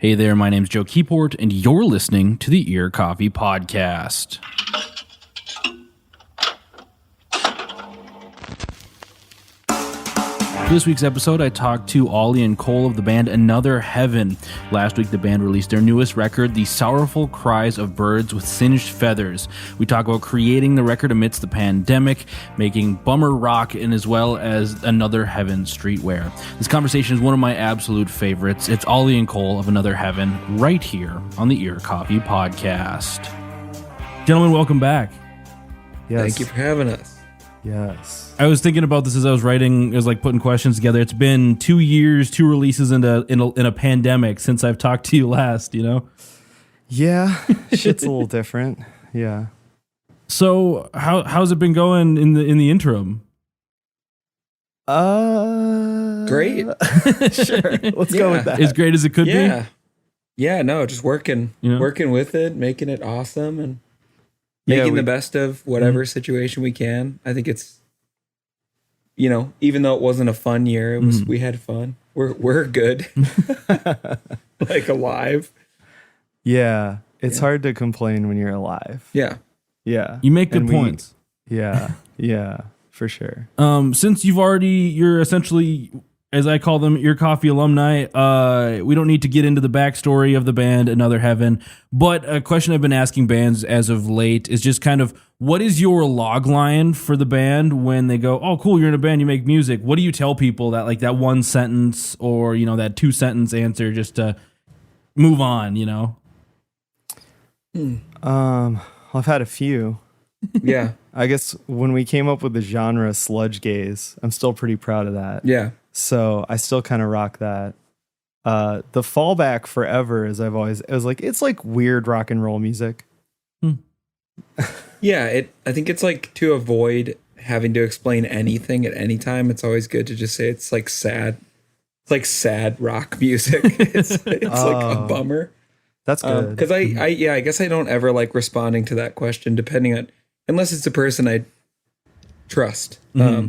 Hey there, my name's Joe Keyport, and you're listening to the Ear Coffee Podcast. For this week's episode, I talked to Ollie and Cole of the band Another Heaven. Last week, the band released their newest record, The Sorrowful Cries of Birds with Singed Feathers. We talk about creating the record amidst the pandemic, making bummer rock, and as well as Another Heaven streetwear. This conversation is one of my absolute favorites. It's Ollie and Cole of Another Heaven right here on the Ear Coffee Podcast. Gentlemen, welcome back. Yes. Thank you for having us. Yes. I was thinking about this as I was writing, I was like putting questions together. It's been 2 years, 2 releases in a pandemic since I've talked to you last, you know? Yeah, shit's a little different. Yeah. So how's it been going in the interim? Great. Sure. Let's go with that. As great as it could be? Yeah, no, just working with it, making it awesome and making the best of whatever situation we can. I think it's, even though it wasn't a fun year, we had fun. We're good. Like alive. Yeah. It's hard to complain when you're alive. Yeah. Yeah. You make good points. Yeah. Yeah, for sure. Since you're essentially, as I call them, Ear Coffee alumni, we don't need to get into the backstory of the band Another Heaven, but a question I've been asking bands as of late is just kind of, what is your log line for the band when they go, oh, cool, you're in a band, you make music. What do you tell people that, like, that one sentence or, that 2-sentence answer just to move on, I've had a few. Yeah. I guess when we came up with the genre sludge gaze, I'm still pretty proud of that. Yeah. So I still kind of rock that. The fallback forever is it's like weird rock and roll music. Yeah, I think it's like to avoid having to explain anything at any time. It's always good to just say it's like sad. It's like sad rock music. It's like a bummer. That's good. Because I guess I don't ever like responding to that question, unless it's a person I trust. Yeah.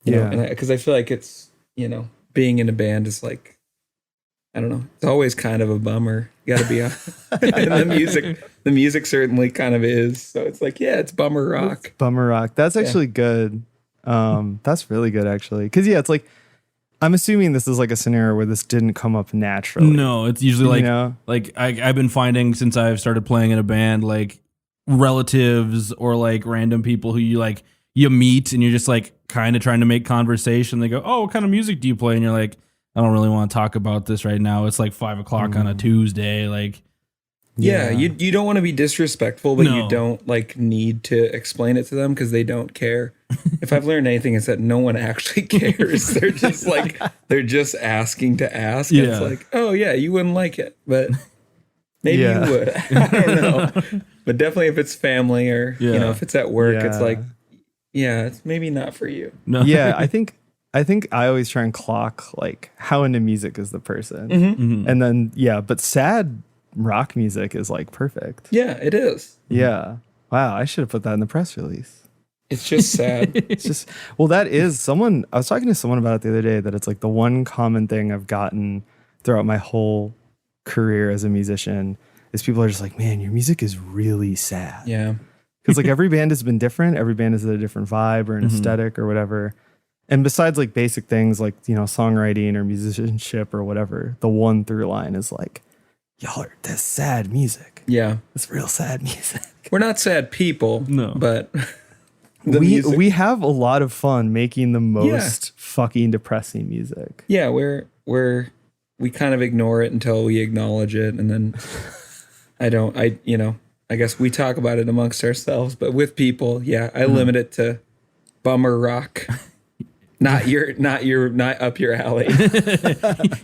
Because I feel like it's, being in a band is like, I don't know. It's always kind of a bummer. You got to be and the music certainly kind of is. So it's like, yeah, it's bummer rock. Bummer rock. That's actually good. That's really good, actually. Because it's like, I'm assuming this is like a scenario where this didn't come up naturally. No, it's usually like I've been finding since I've started playing in a band, like relatives or like random people who you meet and you're just like kind of trying to make conversation. They go, oh, what kind of music do you play? And you're like, I don't really want to talk about this right now. It's like 5:00 on a Tuesday. Like, yeah, you don't want to be disrespectful, but you don't like need to explain it to them because they don't care. If I've learned anything, it's that no one actually cares. They're just like, they're just asking to ask. Yeah. It's like, oh yeah, you wouldn't like it, but maybe you would. I don't know. But definitely if it's family or, if it's at work, it's like, it's maybe not for you. No. Yeah, I think I always try and clock like how into music is the person. Mm-hmm. And then, but sad rock music is like perfect. Yeah, it is. Yeah. Wow, I should have put that in the press release. It's just sad. It's just, that is I was talking to someone about it the other day that it's like the one common thing I've gotten throughout my whole career as a musician is people are just like, man, your music is really sad. Yeah. Because like every band has been different. Every band has a different vibe or an aesthetic or whatever. And besides like basic things like, songwriting or musicianship or whatever, the one through line is like, y'all are this sad music. Yeah. It's real sad music. We're not sad people. No. But we have a lot of fun making the most fucking depressing music. Yeah, we kind of ignore it until we acknowledge it. And then I guess we talk about it amongst ourselves, but with people, I limit it to bummer rock. Not up your alley.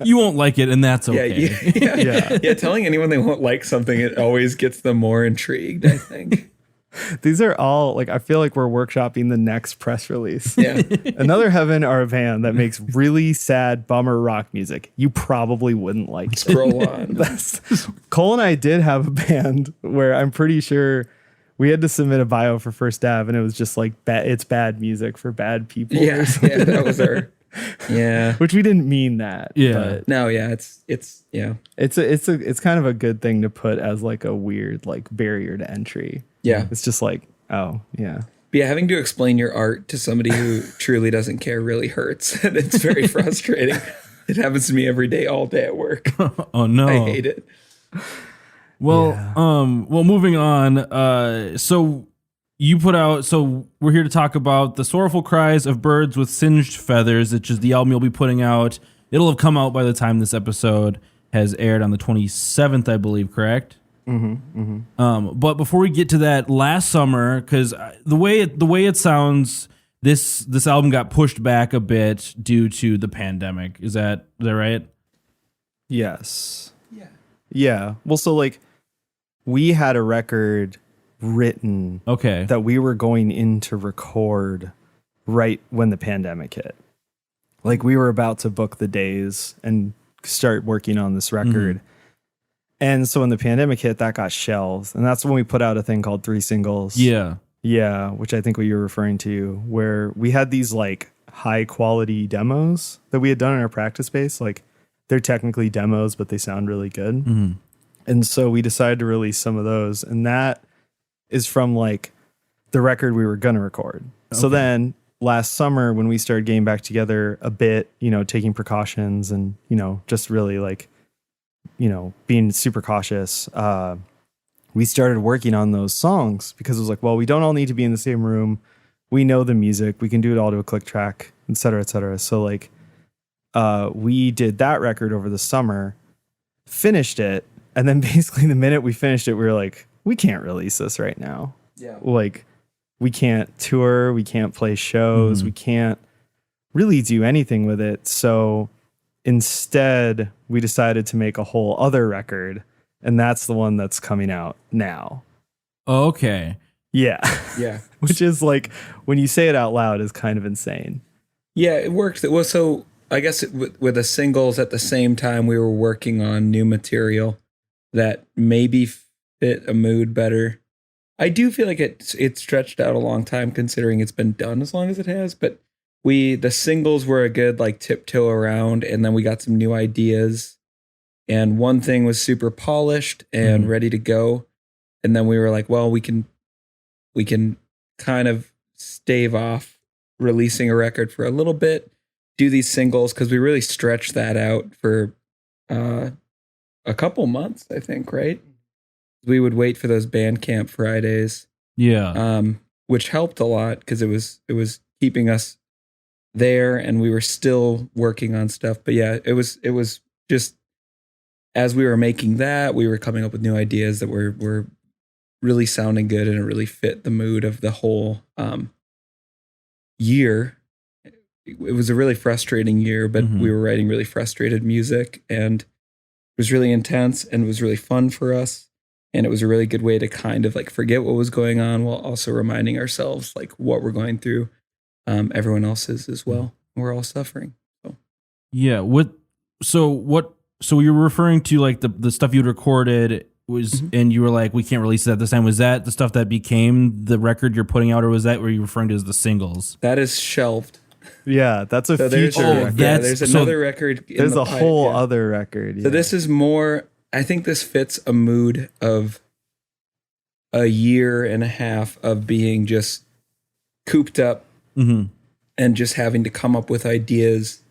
You won't like it, and that's okay. Yeah. Telling anyone they won't like something, it always gets them more intrigued, I think. These are all like, I feel like we're workshopping the next press release. Yeah. Another Heaven are a band that makes really sad bummer rock music. You probably wouldn't like it. Scroll on. Cole and I did have a band where I'm pretty sure we had to submit a bio for First Ave, and it was just like it's bad music for bad people. Yeah, that was Yeah. Which we didn't mean that. Yeah. But No, yeah, it's yeah. it's kind of a good thing to put as like a weird like barrier to entry. Yeah. It's just like, oh yeah. But yeah, having to explain your art to somebody who truly doesn't care really hurts. And it's very frustrating. It happens to me every day, all day at work. Oh no. I hate it. Well, Yeah. well, moving on. So you put out. So we're here to talk about the sorrowful cries of birds with singed feathers, which is the album you'll be putting out. It'll have come out by the time this episode has aired on the 27th, I believe. Correct? But before we get to that, last summer, because the way it sounds, this album got pushed back a bit due to the pandemic. Is that right? Yes. Yeah. Yeah. Well, so like we had a record written Okay. that we were going in to record right when the pandemic hit. Like we were about to book the days and start working on this record. And so when the pandemic hit, that got shelved. And that's when we put out a thing called 3 Singles. Yeah. Yeah, which I think what you're referring to, where we had these like high quality demos that we had done in our practice space. Like they're technically demos, but they sound really good. And so we decided to release some of those. And that is from like the record we were going to record. So then last summer when we started getting back together a bit, you know, taking precautions and, you know, just really like, you know, being super cautious, we started working on those songs because it was like, well, we don't all need to be in the same room. We know the music. We can do it all to a click track, et cetera, et cetera. So like, we did that record over the summer, finished it. And then basically the minute we finished it, we were like, we can't release this right now. Yeah. Like we can't tour, we can't play shows, we can't really do anything with it. So instead we decided to make a whole other record. And that's the one that's coming out now. Okay. Yeah. Yeah. Which is like, when you say it out loud, is kind of insane. Yeah, it works. Well, so I guess with the singles at the same time, we were working on new material that maybe fit a mood better. I do feel like it stretched out a long time considering it's been done as long as it has. But the singles were a good like tiptoe around, and then we got some new ideas. And one thing was super polished and ready to go. And then we were like, well, we can kind of stave off releasing a record for a little bit, do these singles, because we really stretched that out for a couple months, I think, right? We would wait for those Bandcamp Fridays. Yeah. Which helped a lot because it was keeping us there and we were still working on stuff. But yeah, it was just as we were making that, we were coming up with new ideas that were really sounding good and it really fit the mood of the whole year. It was a really frustrating year, but we were writing really frustrated music and it was really intense and it was really fun for us. And it was a really good way to kind of like forget what was going on while also reminding ourselves like what we're going through. Everyone else is as well. We're all suffering. So. Yeah. So you were referring to like the stuff you'd recorded was, and you were like, we can't release it at this time. Was that the stuff that became the record you're putting out, or was that what you're referring to as the singles? That is shelved. Yeah, that's a future record. There's another record. There's a whole other record. Yeah. So this is more, I think this fits a mood of a year and a half of being just cooped up and just having to come up with ideas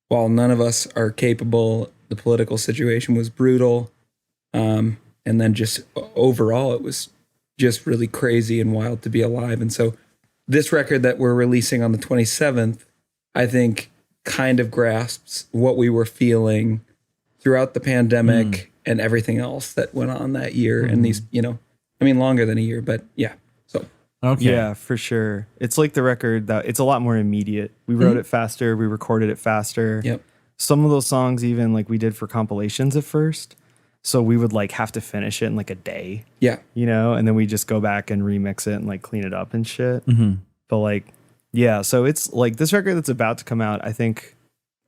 while none of us are capable. The political situation was brutal. And then just overall, it was just really crazy and wild to be alive. And so this record that we're releasing on the 27th, I think kind of grasps what we were feeling throughout the pandemic and everything else that went on that year. And these, longer than a year, but yeah. So, okay. Yeah, for sure. It's like the record that it's a lot more immediate. We wrote it faster. We recorded it faster. Yep. Some of those songs even like we did for compilations at first. So we would like have to finish it in like a day. Yeah. And then we just go back and remix it and like clean it up and shit. But like, yeah, so it's like this record that's about to come out, I think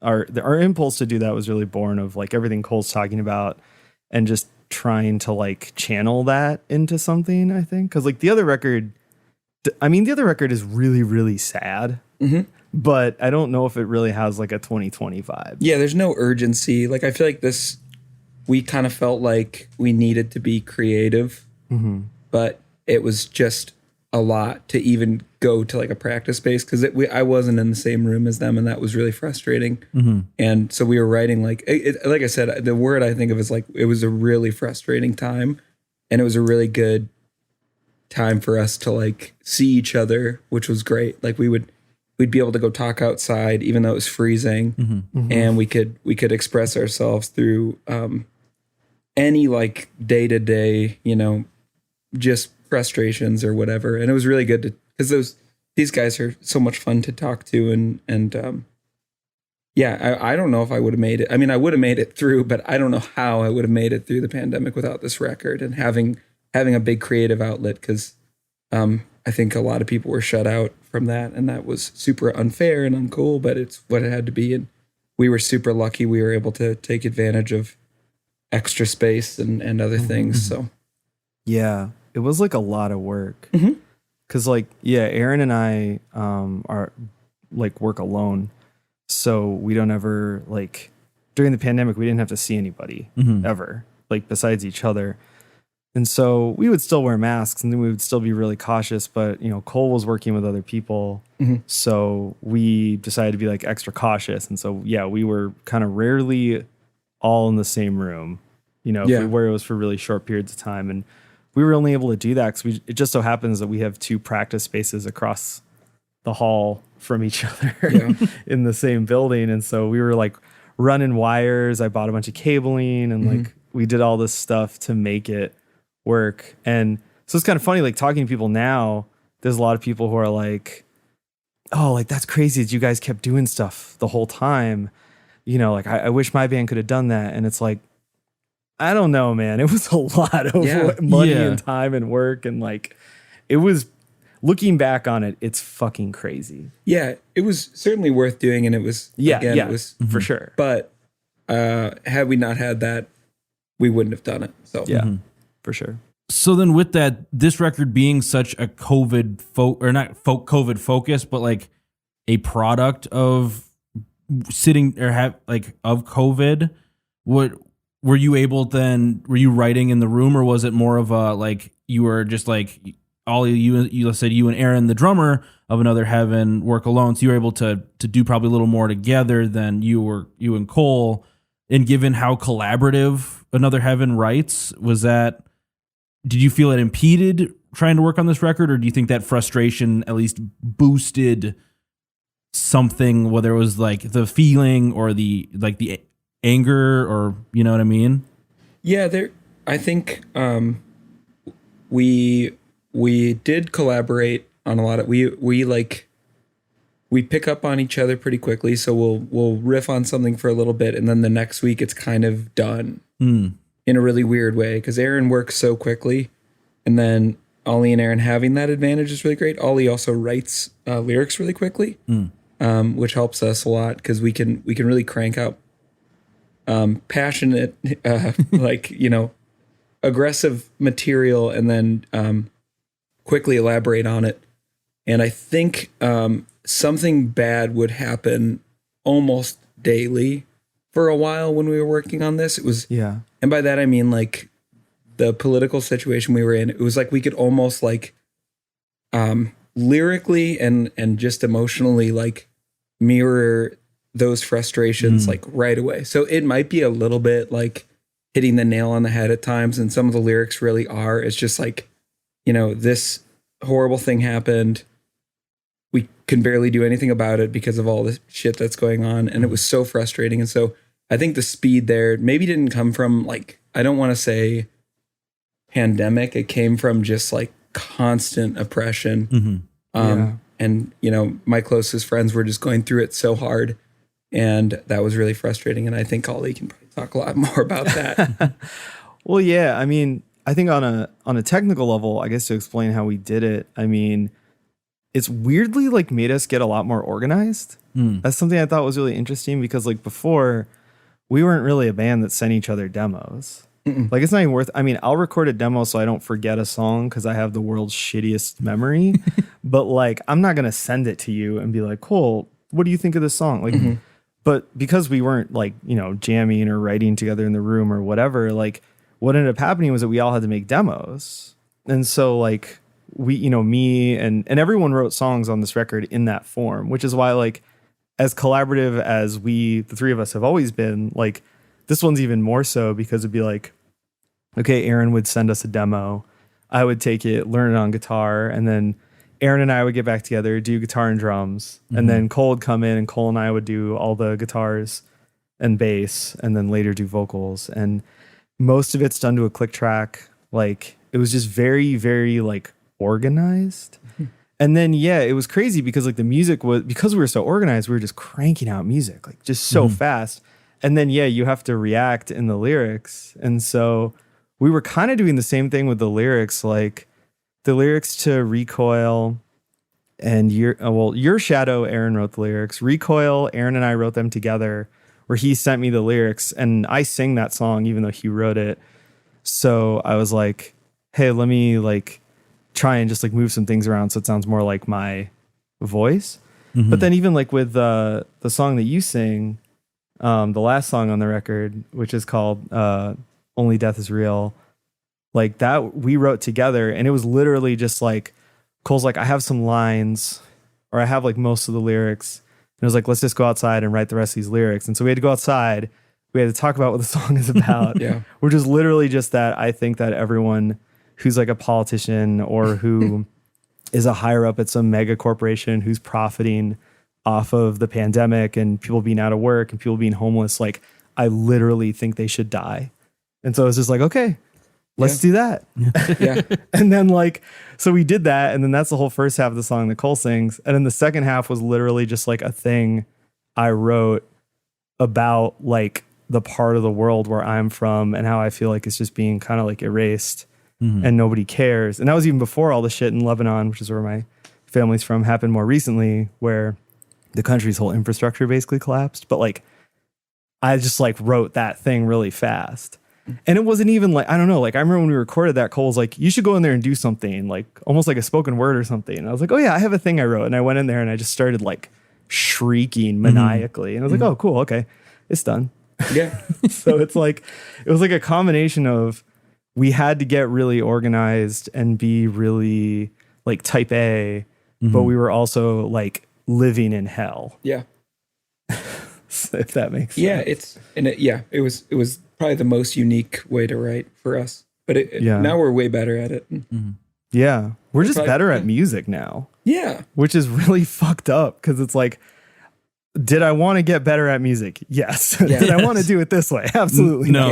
our impulse to do that was really born of like everything Cole's talking about and just trying to like channel that into something, I think. Because like the other record is really, really sad. but I don't know if it really has like a 2020 vibe. Yeah, there's no urgency. Like I feel like this, we kind of felt like we needed to be creative, but it was just a lot to even go to like a practice space because I wasn't in the same room as them, and that was really frustrating. And so we were writing like like I said, the word I think of is like it was a really frustrating time, and it was a really good time for us to like see each other, which was great. Like we'd be able to go talk outside even though it was freezing, and we could express ourselves through any like day-to-day, just frustrations or whatever. And it was really good to, because these guys are so much fun to talk to, and yeah, I don't know if I would have made it. I mean, I would have made it through, but I don't know how I would have made it through the pandemic without this record and having a big creative outlet, because I think a lot of people were shut out from that, and that was super unfair and uncool, but it's what it had to be. And we were super lucky we were able to take advantage of extra space and other things. So yeah, it was like a lot of work. Cause like, yeah, Aaron and I are like work alone. So we don't ever like during the pandemic, we didn't have to see anybody ever, like besides each other. And so we would still wear masks and then we would still be really cautious. But, Cole was working with other people. So we decided to be like extra cautious. And so, yeah, we were kind of rarely all in the same room, where it was for really short periods of time. And we were only able to do that because it just so happens that we have 2 practice spaces across the hall from each other in the same building. And so we were like running wires. I bought a bunch of cabling and like we did all this stuff to make it work. And so it's kind of funny, like talking to people now, there's a lot of people who are like, oh, like that's crazy that you guys kept doing stuff the whole time. Like I wish my band could have done that. And it's like, I don't know, man. It was a lot of money and time and work. And like, it was, looking back on it, it's fucking crazy. Yeah, it was certainly worth doing. And it was, it was for sure. But had we not had that, we wouldn't have done it. So yeah, for sure. So then with that, this record being such a COVID COVID focus, but like a product of sitting or of COVID, were you writing in the room, or was it more of a like you were just like you said you and Aaron, the drummer of Another Heaven, work alone, so you were able to do probably a little more together than you and Cole. And given how collaborative Another Heaven writes, did you feel it impeded trying to work on this record, or do you think that frustration at least boosted something, whether it was like the feeling or the anger, or you know what I mean? Yeah, I think we did collaborate on a lot of we pick up on each other pretty quickly, so we'll riff on something for a little bit, and then the next week it's kind of done in a really weird way, because Aaron works so quickly, and then Ollie and Aaron having that advantage is really great. Ollie also writes lyrics really quickly, which helps us a lot because we can really crank out passionate, aggressive material, and then quickly elaborate on it. And I think something bad would happen almost daily for a while when we were working on this. It was, and by that I mean like the political situation we were in. It was like we could almost like lyrically and just emotionally like mirror those frustrations like right away. So it might be a little bit like hitting the nail on the head at times, and some of the lyrics really are. It's just like, this horrible thing happened. We can barely do anything about it because of all the shit that's going on. And it was so frustrating. And so I think the speed there maybe didn't come from like, I don't want to say pandemic. It came from just like constant oppression. And, my closest friends were just going through it so hard. And that was really frustrating. And I think Ollie can probably talk a lot more about that. Well, yeah. I mean, I think on a technical level, I guess to explain how we did it, I mean, it's weirdly like made us get a lot more organized. That's something I thought was really interesting, because like before we weren't really a band that sent each other demos. Like it's not even worth, I mean, I'll record a demo so I don't forget a song because I have the world's shittiest memory, but like I'm not going to send it to you and be like, cool, what do you think of this song? Like, but because we weren't like, you know, jamming or writing together in the room or whatever, like what ended up happening was that we all had to make demos. And so like we, you know, me and everyone wrote songs on this record in that form, which is why like as collaborative as the three of us have always been, like this one's even more so because it'd be like, okay, Aaron would send us a demo. I would take it, learn it on guitar, and then Aaron and I would get back together, do guitar and drums, and then Cole would come in and Cole and I would do all the guitars and bass, and then later do vocals. And most of it's done to a click track. Like it was just very, very like organized. And then, yeah, it was crazy because like the music was, because we were so organized, we were just cranking out music, like just so fast. And then, yeah, you have to react in the lyrics. And so we were kind of doing the same thing with the lyrics, like the lyrics to Recoil and Your Shadow, Aaron wrote the lyrics. Recoil, Aaron and I wrote them together, where he sent me the lyrics and I sing that song even though he wrote it. So I was like, hey, let me like try and just like move some things around so it sounds more like my voice. But then even like with the song that you sing, the last song on the record, which is called Only Death Is Real, like that we wrote together, and it was literally just like Cole's like, I have some lines, or I have like most of the lyrics, and it was like, let's just go outside and write the rest of these lyrics. And so we had to go outside, we had to talk about what the song is about. Which is literally just that. I think that everyone who's like a politician or who is a higher up at some mega corporation who's profiting off of the pandemic and people being out of work and people being homeless, like I literally think they should die. And so it's just like, okay, let's do that. And then like, so we did that. And then that's the whole first half of the song that Cole sings. And then the second half was literally just like a thing I wrote about like the part of the world where I'm from and how I feel like it's just being kind of like erased and nobody cares. And that was even before all the shit in Lebanon, which is where my family's from, happened more recently, where the country's whole infrastructure basically collapsed. But like, I just like wrote that thing really fast. And it wasn't even like, I don't know, like I remember when we recorded that, Cole's like, you should go in there and do something, like almost like a spoken word or something. And I was like, oh yeah, I have a thing I wrote. And I went in there and I just started like shrieking maniacally. And I was like, oh cool, okay, it's done. So it's like, it was like a combination of, we had to get really organized and be really like type A, but we were also like living in hell. If that makes sense. It was probably the most unique way to write for us. But now we're way better at it. Yeah, we're just better at music now. Which is really fucked up because it's like, did I want to get better at music? Yes. Did I want to do it this way? Absolutely no.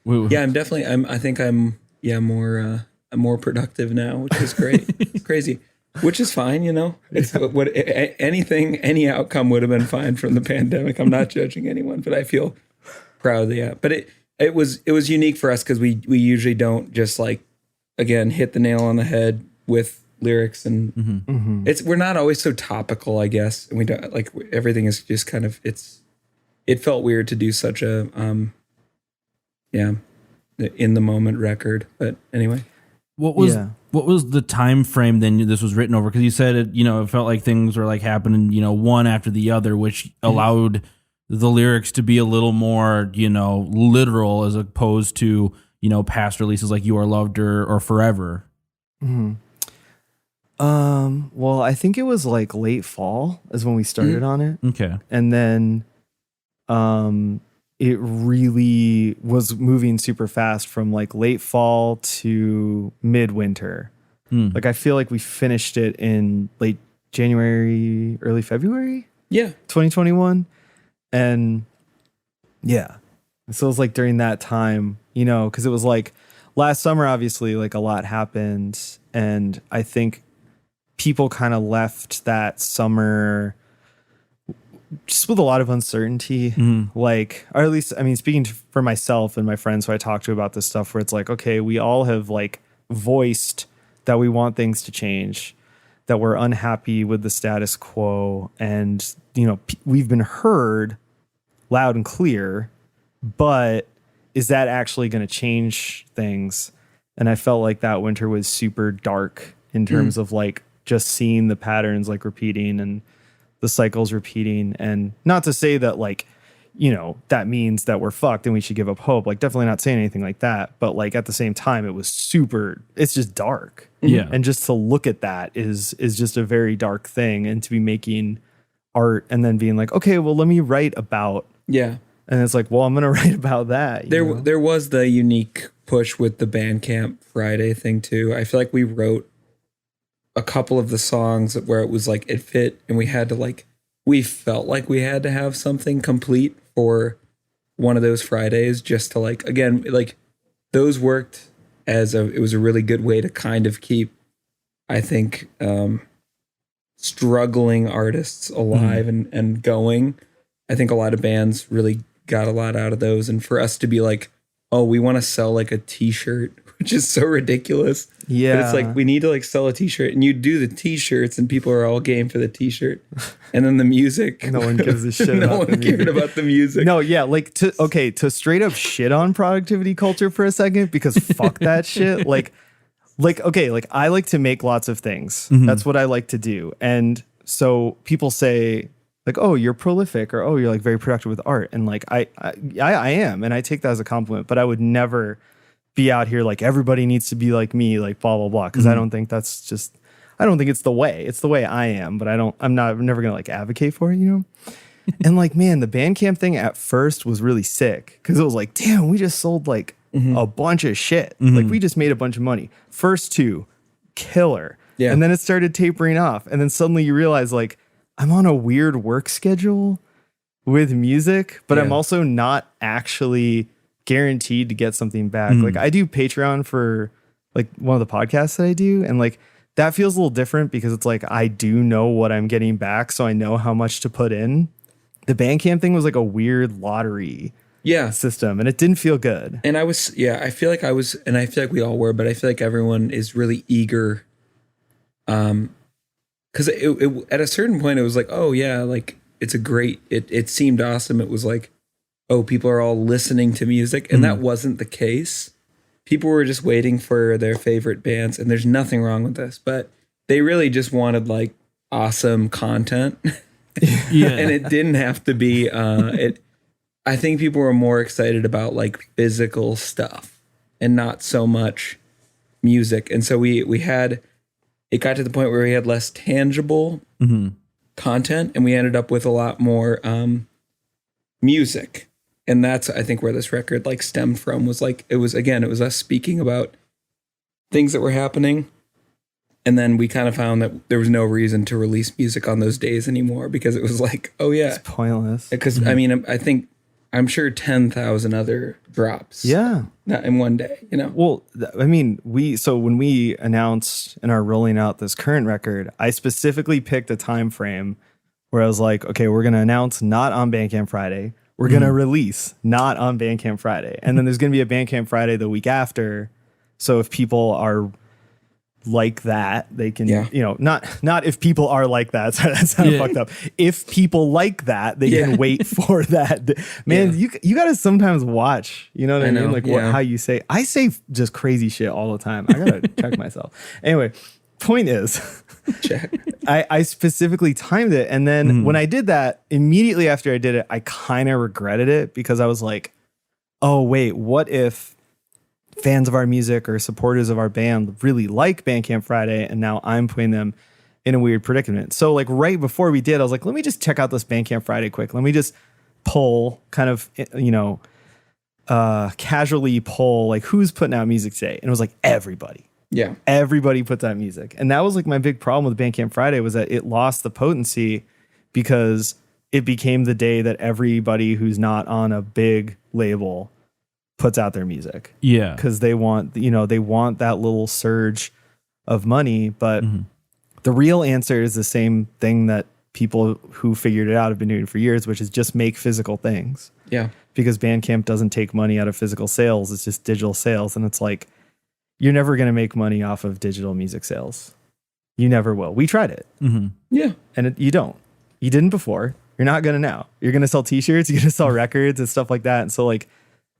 I think I'm more productive now, which is great. It's crazy. Which is fine, you know. It's any outcome would have been fine from the pandemic. I'm not judging anyone, but I feel proud. But it was unique for us because we usually don't just like, again, hit the nail on the head with lyrics, and we're not always so topical, I guess. And we don't like, everything is just kind of, it felt weird to do such a in the moment record. But anyway. What was the time frame then this was written over? Because you said it felt like things were like happening, one after the other, which allowed the lyrics to be a little more, literal as opposed to, past releases like You Are Loved or Forever. Well, I think it was like late fall is when we started on it. Okay. And then it really was moving super fast from like late fall to midwinter. Like I feel like we finished it in late January, early February. 2021. And yeah. So it was like during that time, because it was like last summer, obviously, like a lot happened. And I think people kind of left that summer just with a lot of uncertainty, like, or at least, I mean, speaking for myself and my friends who I talk to about this stuff, where it's like, okay, we all have like voiced that we want things to change, that we're unhappy with the status quo. And, we've been heard loud and clear, but is that actually going to change things? And I felt like that winter was super dark in terms of like just seeing the patterns like repeating and the cycle's repeating. And not to say that like, you know, that means that we're fucked and we should give up hope. Like, definitely not saying anything like that. But like at the same time, it was it's just dark. Yeah. And just to look at that is just a very dark thing. And to be making art and then being like, okay, well, let me write about. Yeah. And it's like, well, I'm going to write about that. There was the unique push with the Bandcamp Friday thing too. I feel like we wrote a couple of the songs where it was like it fit, and we felt like we had to have something complete for one of those Fridays, just to like, again, like those worked it was a really good way to kind of keep, I think, struggling artists alive and going. I think a lot of bands really got a lot out of those. And for us to be like, oh, we want to sell like a t-shirt, which is so ridiculous. Yeah. But it's like, we need to like sell a t-shirt, and you do the t-shirts and people are all game for the t-shirt. And then the music. No one gives a shit. No one cared about the music. No, yeah. Like to straight up shit on productivity culture for a second, because fuck that shit. Like, okay, like I like to make lots of things. That's what I like to do. And so people say, like, oh, you're prolific, or oh, you're like very productive with art. And like, I am. And I take that as a compliment, but I would never be out here like everybody needs to be like me, like blah, blah, blah. Cause I don't think I don't think it's the way. It's the way I am, but I'm never going to like advocate for it, you know? And like, man, the Bandcamp thing at first was really sick. Cause it was like, damn, we just sold like a bunch of shit. Like we just made a bunch of money. First two, killer. Yeah. And then it started tapering off. And then suddenly you realize like, I'm on a weird work schedule with music, but I'm also not actually guaranteed to get something back. Like I do Patreon for like one of the podcasts that I do. And like that feels a little different because it's like, I do know what I'm getting back. So I know how much to put in. The Bandcamp thing was like a weird lottery system, and it didn't feel good. And I feel like and I feel like we all were, but I feel like everyone is really eager. Because it at a certain point, it was like, oh yeah, like it seemed awesome. It was like, oh, people are all listening to music. And that wasn't the case. People were just waiting for their favorite bands, and there's nothing wrong with this, but they really just wanted like awesome content. Yeah. And it didn't have to be, I think people were more excited about like physical stuff and not so much music. And so it got to the point where we had less tangible content, and we ended up with a lot more music. And that's, I think, where this record like stemmed from, was like, it was us speaking about things that were happening. And then we kind of found that there was no reason to release music on those days anymore, because it was like, oh yeah, It's pointless. because I mean, I'm sure 10,000 other drops. Yeah. In one day, you know? Well, I mean, when we announced and are rolling out this current record, I specifically picked a time frame where I was like, okay, we're going to announce not on Bandcamp Friday. We're going to release not on Bandcamp Friday. And then there's going to be a Bandcamp Friday the week after. So if people are like that, they can, you know, not if people are like that. Sorry, that sounded fucked up. If people like that, they can wait for that. Man, you got to sometimes watch, you know what I mean? Like how you say, I say just crazy shit all the time. I got to check myself. Anyway, point is, I specifically timed it. And then when I did that, immediately after I did it, I kind of regretted it, because I was like, oh, wait, what if fans of our music or supporters of our band really like Bandcamp Friday, and now I'm putting them in a weird predicament? So like right before we did, I was like, let me just check out this Bandcamp Friday quick. Let me just pull kind of, you know, casually pull like who's putting out music today. And it was like everybody. Yeah. Everybody puts out music. And that was like my big problem with Bandcamp Friday, was that it lost the potency because it became the day that everybody who's not on a big label puts out their music. Yeah. Because they want that little surge of money. But the real answer is the same thing that people who figured it out have been doing for years, which is just make physical things. Yeah. Because Bandcamp doesn't take money out of physical sales. It's just digital sales. And it's like, you're never going to make money off of digital music sales. You never will. We tried it. Yeah. And you don't. You didn't before. You're not going to now. You're going to sell t-shirts. You're going to sell records and stuff like that. And so like,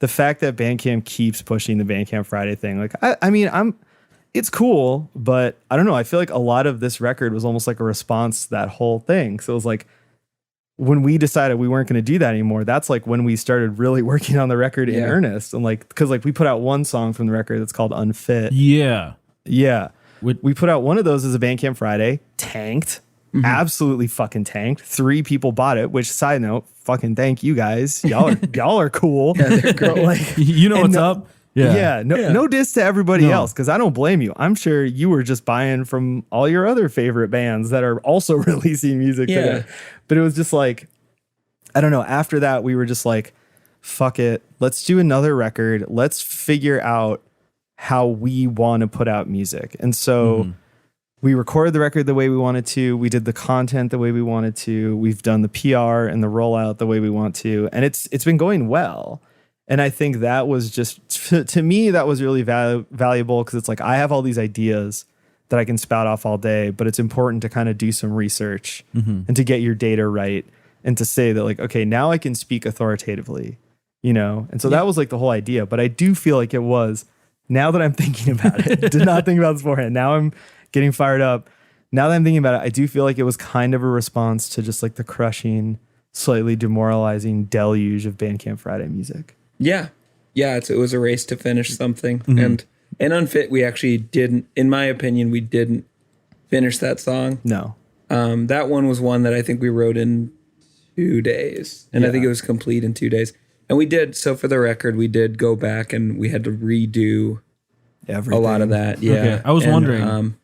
the fact that Bandcamp keeps pushing the Bandcamp Friday thing, like, I mean, it's cool, but I don't know. I feel like a lot of this record was almost like a response to that whole thing. So it was like when we decided we weren't going to do that anymore, that's like when we started really working on the record in earnest. And like, because like we put out one song from the record that's called Unfit. Yeah. Yeah. We put out one of those as a Bandcamp Friday, tanked, absolutely fucking tanked. 3 people bought it, which side note, fucking thank you guys. Y'all are cool. Yeah, they're great. But, like, You know what's up? No diss to everybody else, because I don't blame you. I'm sure you were just buying from all your other favorite bands that are also releasing music today. But it was just like, I don't know. After that, we were just like, fuck it. Let's do another record. Let's figure out how we want to put out music. And so we recorded the record the way we wanted to. We did the content the way we wanted to. We've done the PR and the rollout the way we want to. And it's been going well. And I think that was just, to me, that was really valuable, because it's like I have all these ideas that I can spout off all day, but it's important to kind of do some research and to get your data right and to say that like, okay, now I can speak authoritatively, you know? And so that was like the whole idea. But I do feel like it was, now that I'm thinking about it, did not think about this beforehand. Now I'm getting fired up. Now that I'm thinking about it, I do feel like it was kind of a response to just like the crushing, slightly demoralizing deluge of Bandcamp Friday music. Yeah. It was a race to finish something. And Unfit, we actually didn't, in my opinion, we didn't finish that song. No. That one was one that I think we wrote in 2 days. And I think it was complete in 2 days. And we did, so for the record, we did go back and we had to redo Everything. a lot of that. Yeah. Okay. I was wondering.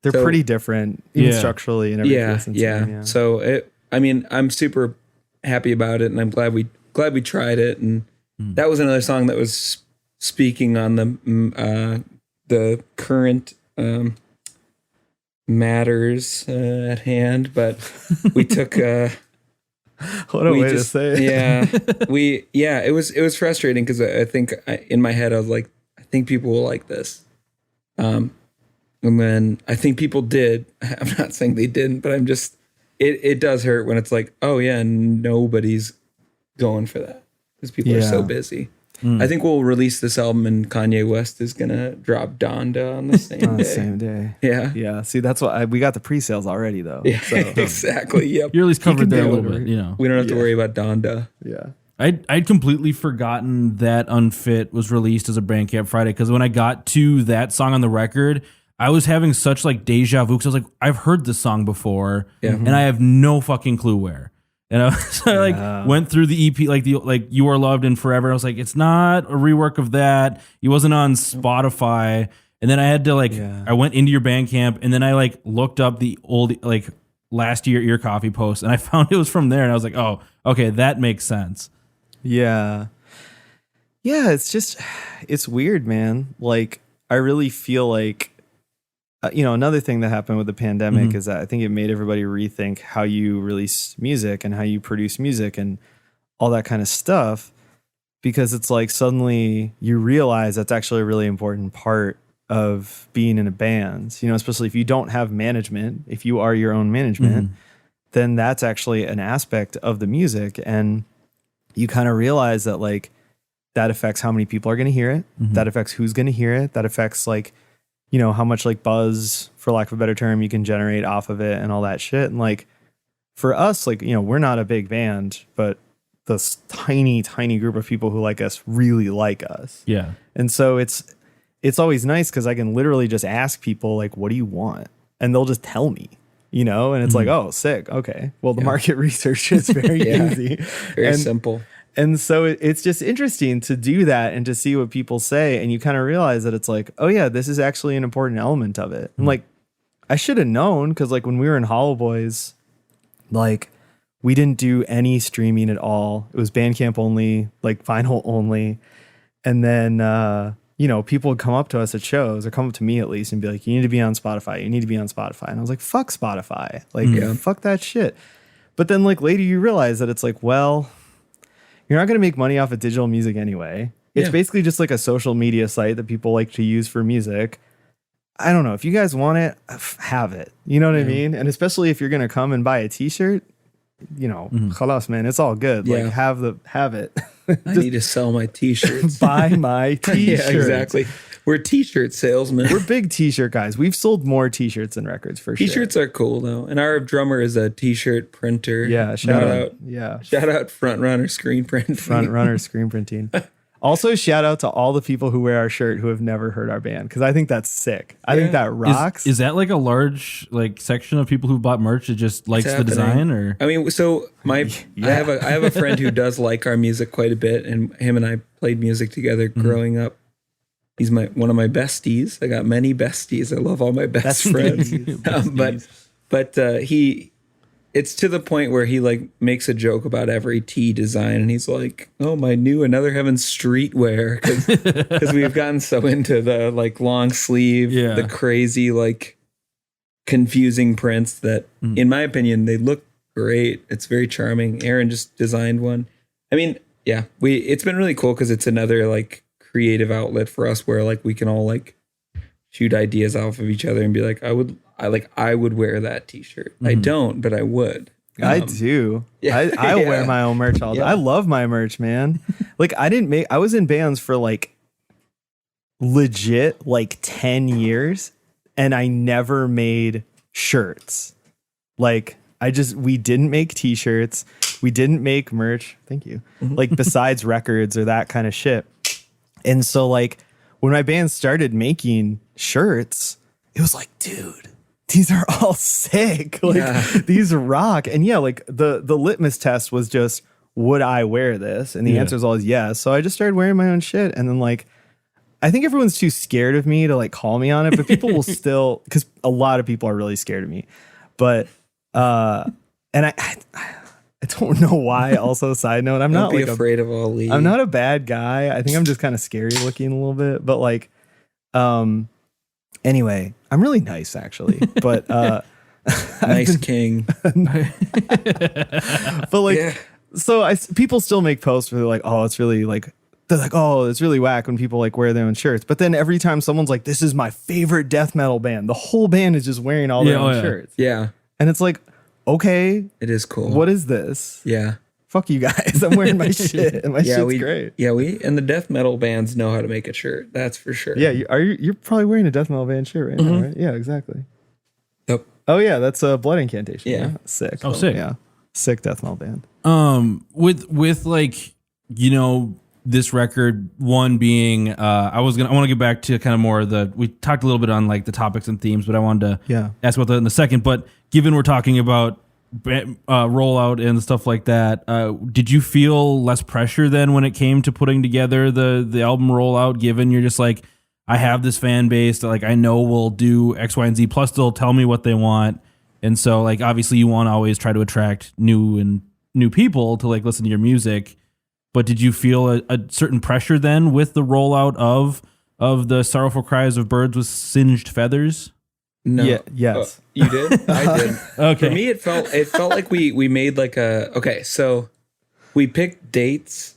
They're pretty different, even structurally and everything. Yeah. So, I'm super happy about it, and I'm glad we tried it. And that was another song that was speaking on the current matters at hand, but we took what a way to say it. It was frustrating, because I think in my head I was like, I think people will like this, and then I think people did. I'm not saying they didn't, but I'm just, it does hurt when it's like, oh yeah, nobody's going for that because people are so busy. I think we'll release this album and Kanye West is gonna drop Donda on the same day. Yeah. See, that's what we got the pre-sales already, though. Yeah, so. exactly. Yep. You're at least covered there a little bit. You know, we don't have to worry about Donda. Yeah. I'd completely forgotten that Unfit was released as a Bandcamp Friday, because when I got to that song on the record, I was having such like deja vu, because I was like, I've heard this song before, and I have no fucking clue where. And I went through the EP, like You Are Loved and Forever. I was like, it's not a rework of that. It wasn't on Spotify. And then I had to I went into your Bandcamp, and then I looked up the old last year Ear Coffee post, and I found it was from there. And I was like, oh, okay, that makes sense. Yeah. Yeah, it's weird, man. Like, I really feel like, another thing that happened with the pandemic is that I think it made everybody rethink how you release music and how you produce music and all that kind of stuff, because it's like suddenly you realize that's actually a really important part of being in a band, especially if you don't have management, if you are your own management, then that's actually an aspect of the music. And you kind of realize that that affects how many people are going to hear it. That affects who's going to hear it. That affects how much buzz, for lack of a better term, you can generate off of it and all that shit. And for us, we're not a big band, but this tiny, tiny group of people who like us really like us. Yeah. And so it's always nice, because I can literally just ask people what do you want? And they'll just tell me, and it's oh, sick. Okay. Well, the market research is very easy. Very simple. And so it's just interesting to do that and to see what people say. And you kind of realize that it's oh yeah, this is actually an important element of it. And I should have known, because when we were in Hollow Boys, we didn't do any streaming at all. It was Bandcamp only, vinyl only. And then, people would come up to us at shows, or come up to me at least, and be like, you need to be on Spotify. You need to be on Spotify. And I was like, fuck Spotify. Fuck that shit. But then later you realize that it's well, you're not going to make money off of digital music anyway. It's basically just a social media site that people like to use for music. I don't know. If you guys want it, have it. You know what I mean? And especially if you're going to come and buy a t-shirt, khalas, man, it's all good. Have it. I need to sell my t-shirts. Buy my t-shirts. Yeah, exactly. We're t-shirt salesmen. We're big t-shirt guys. We've sold more t-shirts than records for sure. T-shirts are cool though, and our drummer is a t-shirt printer. Yeah, shout out. Yeah, shout out Front Runner Screen Printing. Front Runner Screen Printing. Also, shout out to all the people who wear our shirt who have never heard our band, because I think that's sick. I think that rocks. Is that like a large like section of people who bought merch that just likes the design? Or I mean, so I have a friend who does like our music quite a bit, and him and I played music together growing up. He's one of my besties. I got many besties. I love all my best friends. But it's to the point where he like makes a joke about every tee design, and he's like, "Oh, my new Another Heaven streetwear," because we've gotten so into the like long sleeve, the crazy like confusing prints that, in my opinion, they look great. It's very charming. Aaron just designed one. I mean, yeah, it's been really cool because it's another like creative outlet for us where like we can all like shoot ideas off of each other and be like, I would wear that t-shirt. I don't, but I would. I do. Yeah, I wear my own merch all the time. I love my merch, man. Like I was in bands for like legit like 10 years and I never made shirts. Like we didn't make t-shirts. We didn't make merch. Thank you. Like besides records or that kind of shit. And so like when my band started making shirts, it was like, dude, these are all sick. Like these rock. And like the litmus test was just, would I wear this? And the answer is always yes. So I just started wearing my own shit. And then like, I think everyone's too scared of me to like call me on it, but people will still, because a lot of people are really scared of me. But, and I don't know why. Also, side note, I'm not like afraid of Ali. I'm not a bad guy. I think I'm just kind of scary looking a little bit. But like, anyway, I'm really nice actually. But nice king. But like, so people still make posts where they're like, oh, it's really like. They're like, oh, it's really whack when people like wear their own shirts. But then every time someone's like, this is my favorite death metal band, the whole band is just wearing all their own shirts. Yeah. And it's like, okay, it is cool. What is this? Yeah. Fuck you guys. I'm wearing my shit and my shit's great. Yeah, and the death metal bands know how to make a shirt. That's for sure. Yeah, you're probably wearing a death metal band shirt right now, right? Yeah, exactly. Yep. Oh yeah, that's a Blood Incantation. Yeah. Sick. Oh, sick. Yeah. Sick death metal band. With like, this record, one being, I want to get back to kind of more of we talked a little bit on like the topics and themes, but I wanted to ask about that in a second. But given we're talking about rollout and stuff like that, did you feel less pressure then when it came to putting together the album rollout, given you're just like, I have this fan base that like I know will do X, Y, and Z, plus they'll tell me what they want. And so like obviously you want to always try to attract new people to like listen to your music. But did you feel a certain pressure then with the rollout of the Sorrowful Cries of Birds with Singed Feathers? No. Yeah, yes. You did? I did. Okay. For me, it felt like we made like so we picked dates.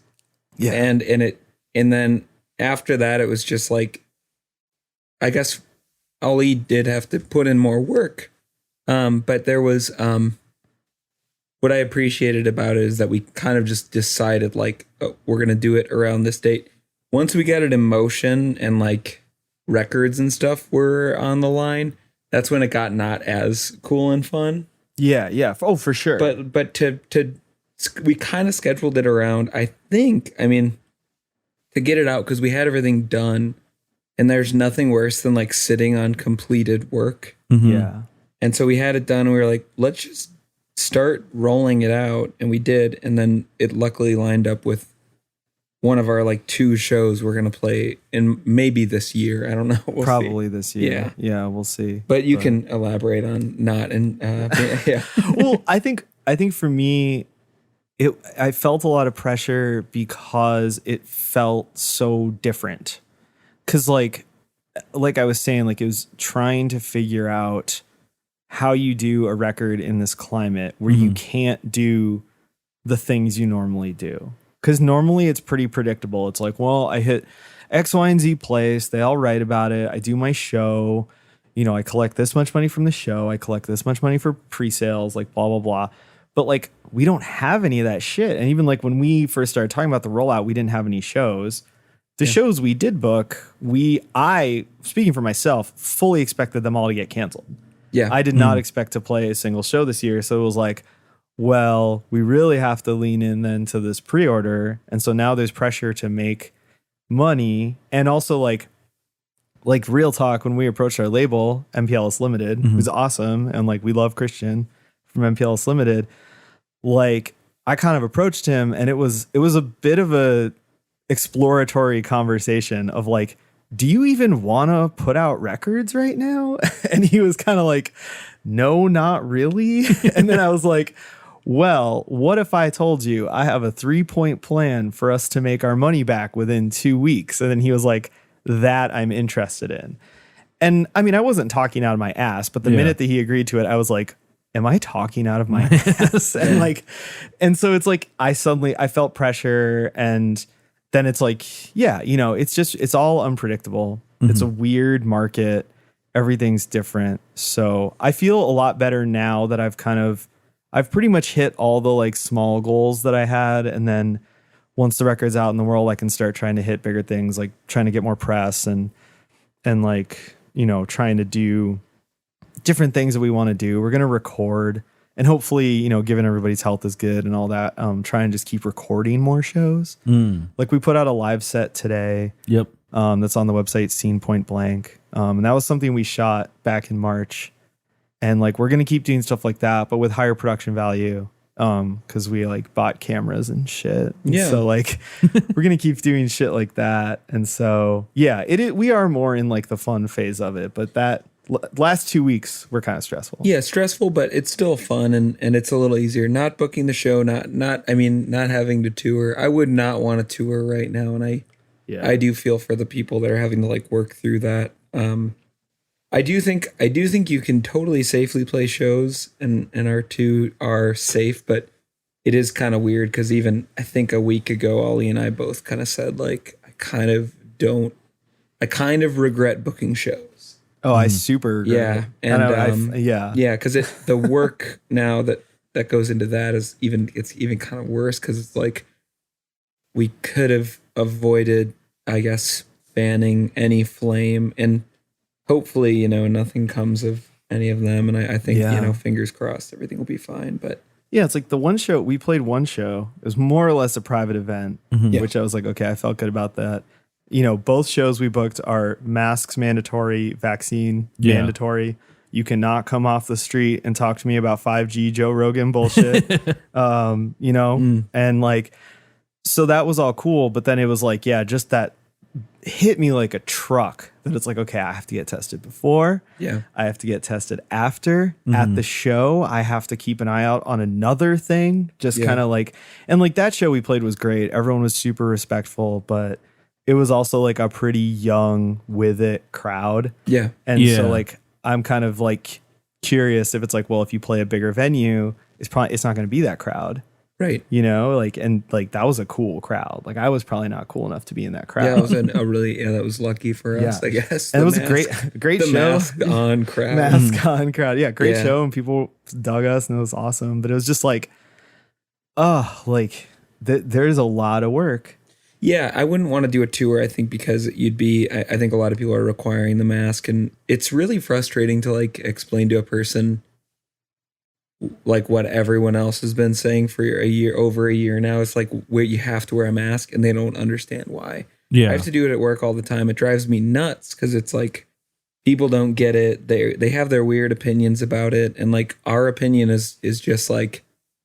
Yeah. And then after that, it was just like, I guess Ali did have to put in more work. But there was, what I appreciated about it is that we kind of just decided like, oh, we're going to do it around this date. Once we got it in motion and like records and stuff were on the line, that's when it got not as cool and fun. Yeah. Yeah. Oh, for sure. But we kind of scheduled it around, I mean, to get it out because we had everything done and there's nothing worse than like sitting on completed work. Mm-hmm. Yeah. And so we had it done and we were like, let's just start rolling it out, and we did, and then it luckily lined up with one of our like 2 shows we're gonna play in maybe this year. I don't know. We'll Probably see. This year. Yeah, we'll see. But you can elaborate on not and yeah. Well, I think for me, I felt a lot of pressure because it felt so different. Because like I was saying, like it was trying to figure out how you do a record in this climate where you can't do the things you normally do. Because normally it's pretty predictable. It's like, well, I hit X, Y, and Z place. They all write about it. I do my show. I collect this much money from the show. I collect this much money for pre-sales, like blah, blah, blah. But like, we don't have any of that shit. And even like when we first started talking about the rollout, we didn't have any shows. the shows we did book, I speaking for myself, fully expected them all to get canceled. Yeah. I did not expect to play a single show this year. So it was like, well, we really have to lean in then to this pre-order. And so now there's pressure to make money. And also like real talk, when we approached our label, MPLS Limited, who's awesome. And like, we love Christian from MPLS Limited. Like, I kind of approached him, and it was a bit of a exploratory conversation of like, do you even want to put out records right now? And he was kind of like, no, not really. And then I was like, well, what if I told you I have a 3-point plan for us to make our money back within 2 weeks? And then he was like, that I'm interested in. And I mean, I wasn't talking out of my ass, but the minute that he agreed to it, I was like, am I talking out of my ass? And so it's like, I felt pressure, and then it's like, yeah, it's all unpredictable. It's a weird market. Everything's different. So I feel a lot better now that I've pretty much hit all the like small goals that I had. And then once the record's out in the world, I can start trying to hit bigger things, like trying to get more press and like, trying to do different things that we want to do. We're going to record, and hopefully, given everybody's health is good and all that, try and just keep recording more shows. Like we put out a live set today. Yep. That's on the website, Scene Point Blank. And that was something we shot back in March. And like, we're going to keep doing stuff like that, but with higher production value. Cause we like bought cameras and shit. Yeah. So like, we're going to keep doing shit like that. And so, yeah, we are more in like the fun phase of it, but that last 2 weeks were kind of stressful. Yeah, stressful, but it's still fun, and it's a little easier. Not booking the show, not having to tour. I would not want to tour right now, and I do feel for the people that are having to like work through that. I do think you can totally safely play shows, and our two are safe, but it is kind of weird because even I think a week ago, Ollie and I both kind of said like, I kind of regret booking shows. Oh, I super agree. Yeah, and because the work now that goes into that is even kind of worse, because it's like we could have avoided, I guess, fanning any flame, and hopefully nothing comes of any of them. And I think fingers crossed, everything will be fine. But yeah, it's like we played one show. It was more or less a private event, which I was like, okay, I felt good about that. Both shows we booked are masks mandatory, vaccine mandatory. You cannot come off the street and talk to me about 5G Joe Rogan bullshit. And like, so that was all cool. But then it was like, yeah, just that hit me like a truck, that it's like, okay, I have to get tested before. Yeah. I have to get tested after. At the show, I have to keep an eye out on another thing. Just kind of like, and like that show we played was great. Everyone was super respectful, but it was also like a pretty young with it crowd. Yeah. And so like, I'm kind of like curious if it's like, well, if you play a bigger venue, it's not going to be that crowd. Right. Like, and like, that was a cool crowd. Like I was probably not cool enough to be in that crowd. Yeah, it was that was lucky for us, I guess. And it was a great show. Mask on crowd. Mask on crowd. Yeah. Great show. And people dug us, and it was awesome. But it was just like, there's a lot of work. Yeah, I wouldn't want to do a tour, I think, because I think a lot of people are requiring the mask, and it's really frustrating to like explain to a person like what everyone else has been saying for over a year now. It's like, where you have to wear a mask, and they don't understand why. Yeah. I have to do it at work all the time. It drives me nuts because it's like people don't get it. They have their weird opinions about it, and like our opinion is just like,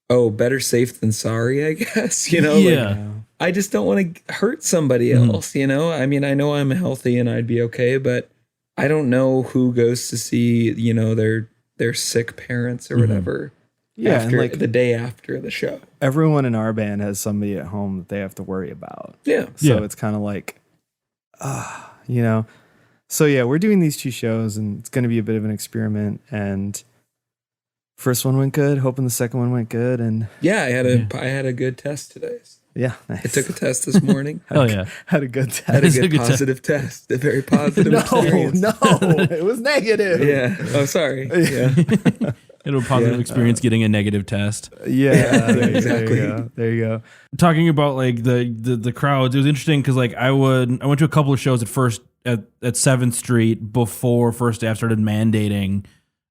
oh, better safe than sorry, I guess. Like, I just don't want to hurt somebody else, I mean, I know I'm healthy and I'd be okay, but I don't know who goes to see, their sick parents or whatever. Yeah, after, and like the day after the show. Everyone in our band has somebody at home that they have to worry about. Yeah. So it's kind of like, So yeah, we're doing these two shows, and it's going to be a bit of an experiment. And first one went good, hoping the second one went good. And yeah, I had a good test today. Yeah, nice. I took a test this morning. Oh yeah. Had a good Had a test. good positive test. A very positive No, experience. no, it was negative. Yeah. Oh, sorry. Yeah. It was a positive experience getting a negative test. Yeah, exactly. There you go. Talking about like the crowds, it was interesting because like I went to a couple of shows at 7th Street before First Staff started mandating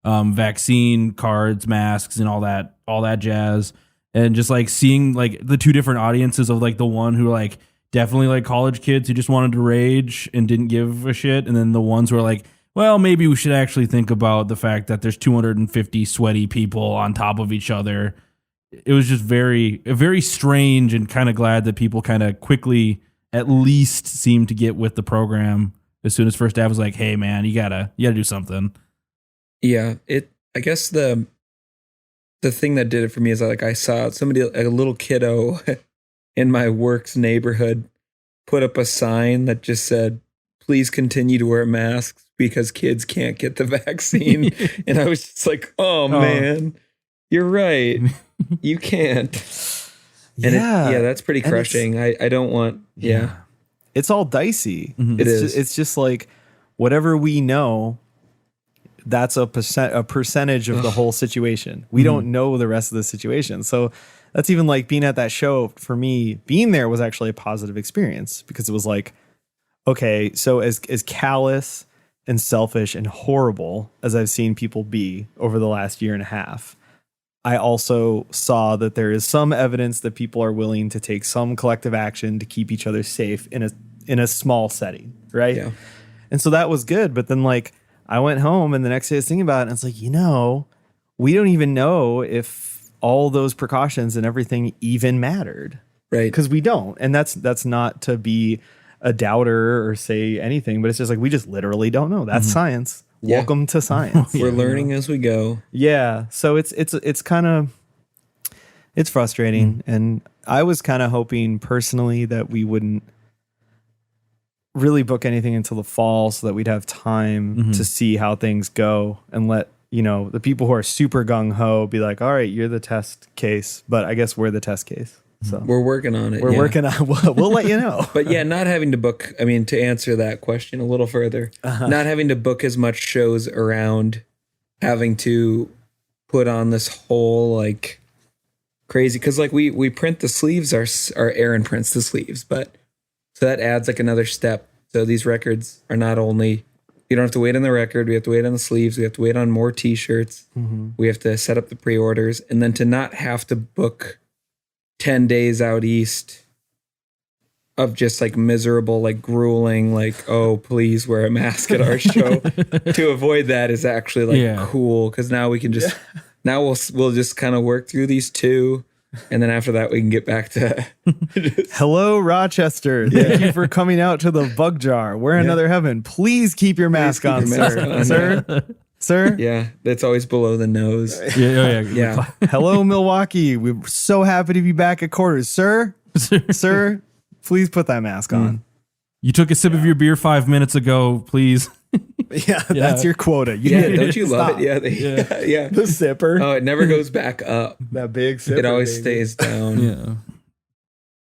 vaccine cards, masks, and all that jazz, and just like seeing like the two different audiences of like the one who like definitely like college kids who just wanted to rage and didn't give a shit, and then the ones who are like, well, maybe we should actually think about the fact that there's 250 sweaty people on top of each other. It was just very strange, and kind of glad that people kind of quickly at least seemed to get with the program as soon as First Staff was like, hey man, you gotta do something. Yeah. I guess the thing that did it for me is like I saw somebody, a little kiddo in my work's neighborhood, put up a sign that just said, please continue to wear masks because kids can't get the vaccine. And I was just like, oh man, you're right. You can't. And that's pretty crushing. I don't want, It's all dicey. Mm-hmm. It's just like whatever we know, that's a percentage of the whole situation. We don't know the rest of the situation. So that's even like being at that show. For me, being there was actually a positive experience because it was like, okay, so as callous and selfish and horrible as I've seen people be over the last year and a half, I also saw that there is some evidence that people are willing to take some collective action to keep each other safe in a small setting, right? Yeah. And so that was good. But then like I went home and the next day I was thinking about it and it's like, we don't even know if all those precautions and everything even mattered. Right. Because we don't. And that's not to be a doubter or say anything, but it's just like, we just literally don't know. That's science. Yeah. Welcome to science. We're learning as we go. Yeah. So it's kind of, it's frustrating. And I was kind of hoping personally that we wouldn't really book anything until the fall so that we'd have time to see how things go and let, the people who are super gung ho be like, all right, you're the test case, but I guess we're the test case. So We're working on it. we're working on, we'll let you know. But yeah, not having to book, I mean, to answer that question a little further, not having to book as much shows around having to put on this whole like crazy, because like we print the sleeves, our Aaron prints the sleeves, but so that adds like another step. So these records are not only, you don't have to wait on the record, we have to wait on the sleeves, we have to wait on more t-shirts, we have to set up the pre-orders, and then to not have to book 10 days out east of just like miserable, like grueling, like, oh, please wear a mask at our show. To avoid that is actually like cool, because now we can just, now we'll just kind of work through these two. And then after that, we can get back to Hello, Rochester. Thank you for coming out to the Bug Jar. We're another heaven. Please keep your mask on, sir. Sir? Yeah, that's always below the nose. Yeah. Hello, Milwaukee. We're so happy to be back at quarters. Sir, please put that mask on. You took a sip of your beer 5 minutes ago, please. Yeah, that's your quota. Don't you love it? Yeah, yeah. The sipper. Oh, it never goes back up. That big sipper. It always stays down. Yeah.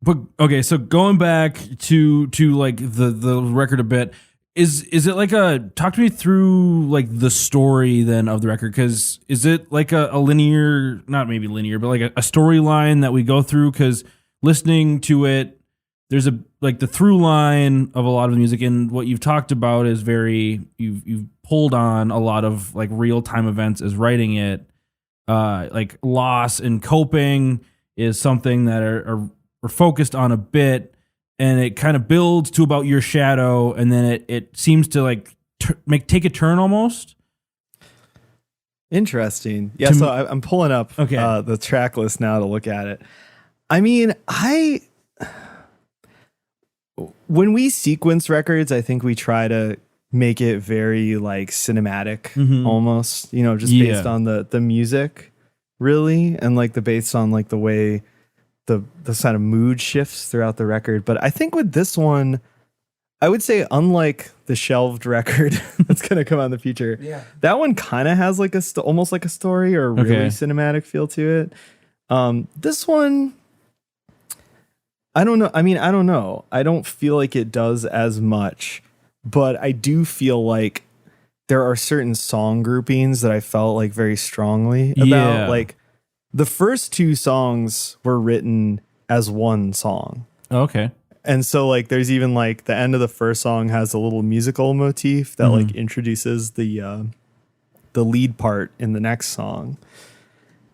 But okay, so going back to like the record a bit, is it like talk to me through like the story then of the record, because is it like a linear, not maybe linear, but like a storyline that we go through? Because listening to it, there's a like the through line of a lot of the music, and what you've talked about is you've pulled on a lot of like real time events as writing it. Like loss and coping is something that are focused on a bit, and it kind of builds to about your shadow, and then it seems to like take a turn almost. Interesting. Yeah, so I'm pulling up the track list now to look at it. I mean, when we sequence records, I think we try to make it very like cinematic, almost, just based on the music, really, and like based on like the way the kind of mood shifts throughout the record. But I think with this one, I would say, unlike the shelved record that's going to come out in the future, that one kind of has like almost like a story or a really cinematic feel to it. This one, I don't know. I mean, I don't know. I don't feel like it does as much, but I do feel like there are certain song groupings that I felt like very strongly about. Yeah. Like the first two songs were written as one song. Okay. And so like there's even like the end of the first song has a little musical motif that like introduces the lead part in the next song.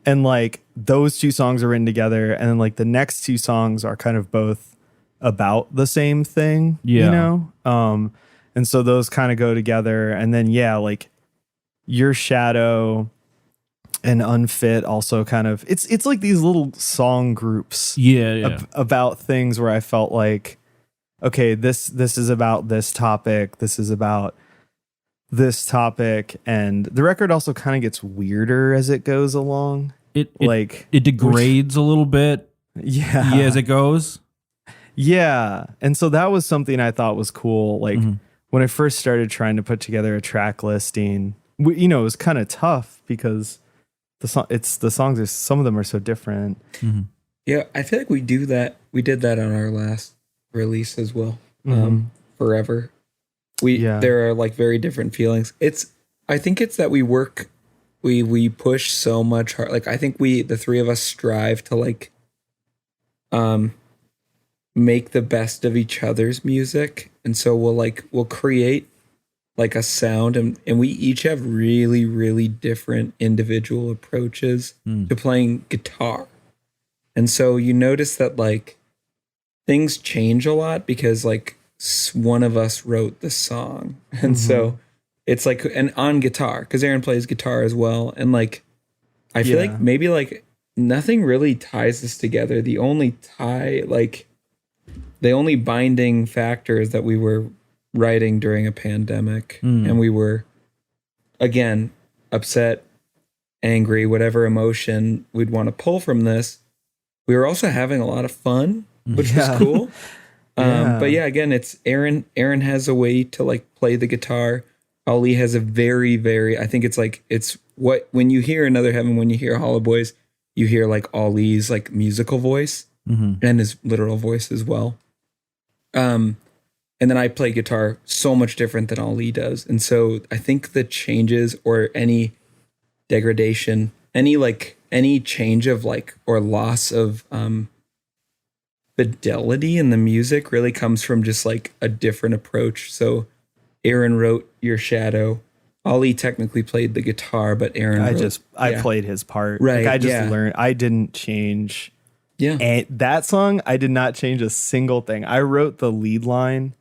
And like those two songs are written together, and then like the next two songs are kind of both about the same thing, Yeah. you know? And so those kind of go together. And then yeah, like Your Shadow and Unfit also kind of it's like these little song groups Yeah. about things where I felt like, okay, this is about this topic, this is about this topic, and the record also kind of gets weirder as it goes along. It Like it degrades a little bit yeah, as it goes. yeah, and so that was something I thought was cool. Like when I first started trying to put together a track listing, you know, it was kind of tough because the songs are, some of them are so different. Yeah, I feel like we do that. We did that on our last release as well. Forever. There are like very different feelings. I think it's that we push so much hard. Like I think the three of us strive to like make the best of each other's music. And so we'll create like a sound, and we each have really, really different individual approaches to playing guitar. And so you notice that like things change a lot because like one of us wrote the song. And so it's like, and on guitar, because Aaron plays guitar as well. And like, I feel like maybe like nothing really ties us together. The only binding factor is that we were writing during a pandemic and we were, again, upset, angry, whatever emotion we'd want to pull from this. We were also having a lot of fun, which was cool. But yeah, again, it's Aaron has a way to like play the guitar. Ali has a very, very, I think it's like, it's what, when you hear Another Heaven, when you hear Hollow Boys, you hear like Ali's like musical voice and his literal voice as well. And then I play guitar so much different than Ali does. And so I think the changes or any degradation, any change of like, or loss of fidelity in the music really comes from just like a different approach. So Aaron wrote Your Shadow. Ali technically played the guitar, but Aaron I played his part. Right. Like I just learned. I didn't change. Yeah. And that song, I did not change a single thing. I wrote the lead line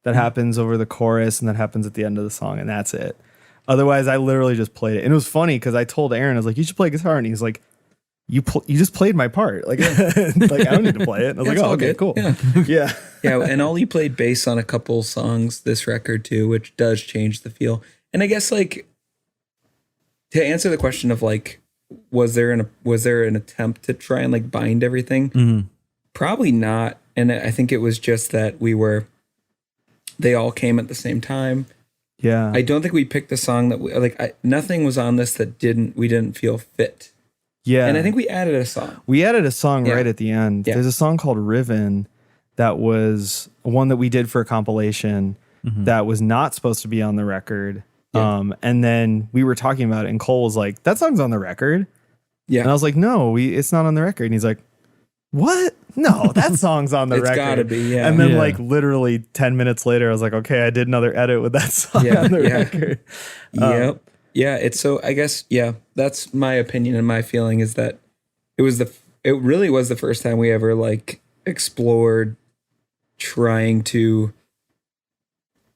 that happens over the chorus and that happens at the end of the song, and that's it. Otherwise, I literally just played it. And it was funny because I told Aaron, I was like, you should play guitar. And he's like, you just played my part. Like, like I don't need to play it. And I was like, oh, okay, good. cool. Yeah. Yeah. And Ali played bass on a couple songs this record too, which does change the feel. And I guess like to answer the question of like, was there an attempt to try and like bind everything? Probably not. And I think it was just that they all came at the same time. Yeah. I don't think we picked a song that nothing was on this that we didn't feel fit. Yeah. And I think we added a song. We added a song right at the end. Yeah. There's a song called Riven that was one that we did for a compilation that was not supposed to be on the record. Yeah. And then we were talking about it and Cole was like, that song's on the record. Yeah. And I was like, no, it's not on the record. And he's like, what? No, that song's on the record. It's gotta be, yeah. And then like literally 10 minutes later, I was like, okay, I did anher edit with that song on the record. Yep. Yeah, it's so, I guess, yeah, that's my opinion and my feeling is that it really was the first time we ever like explored trying to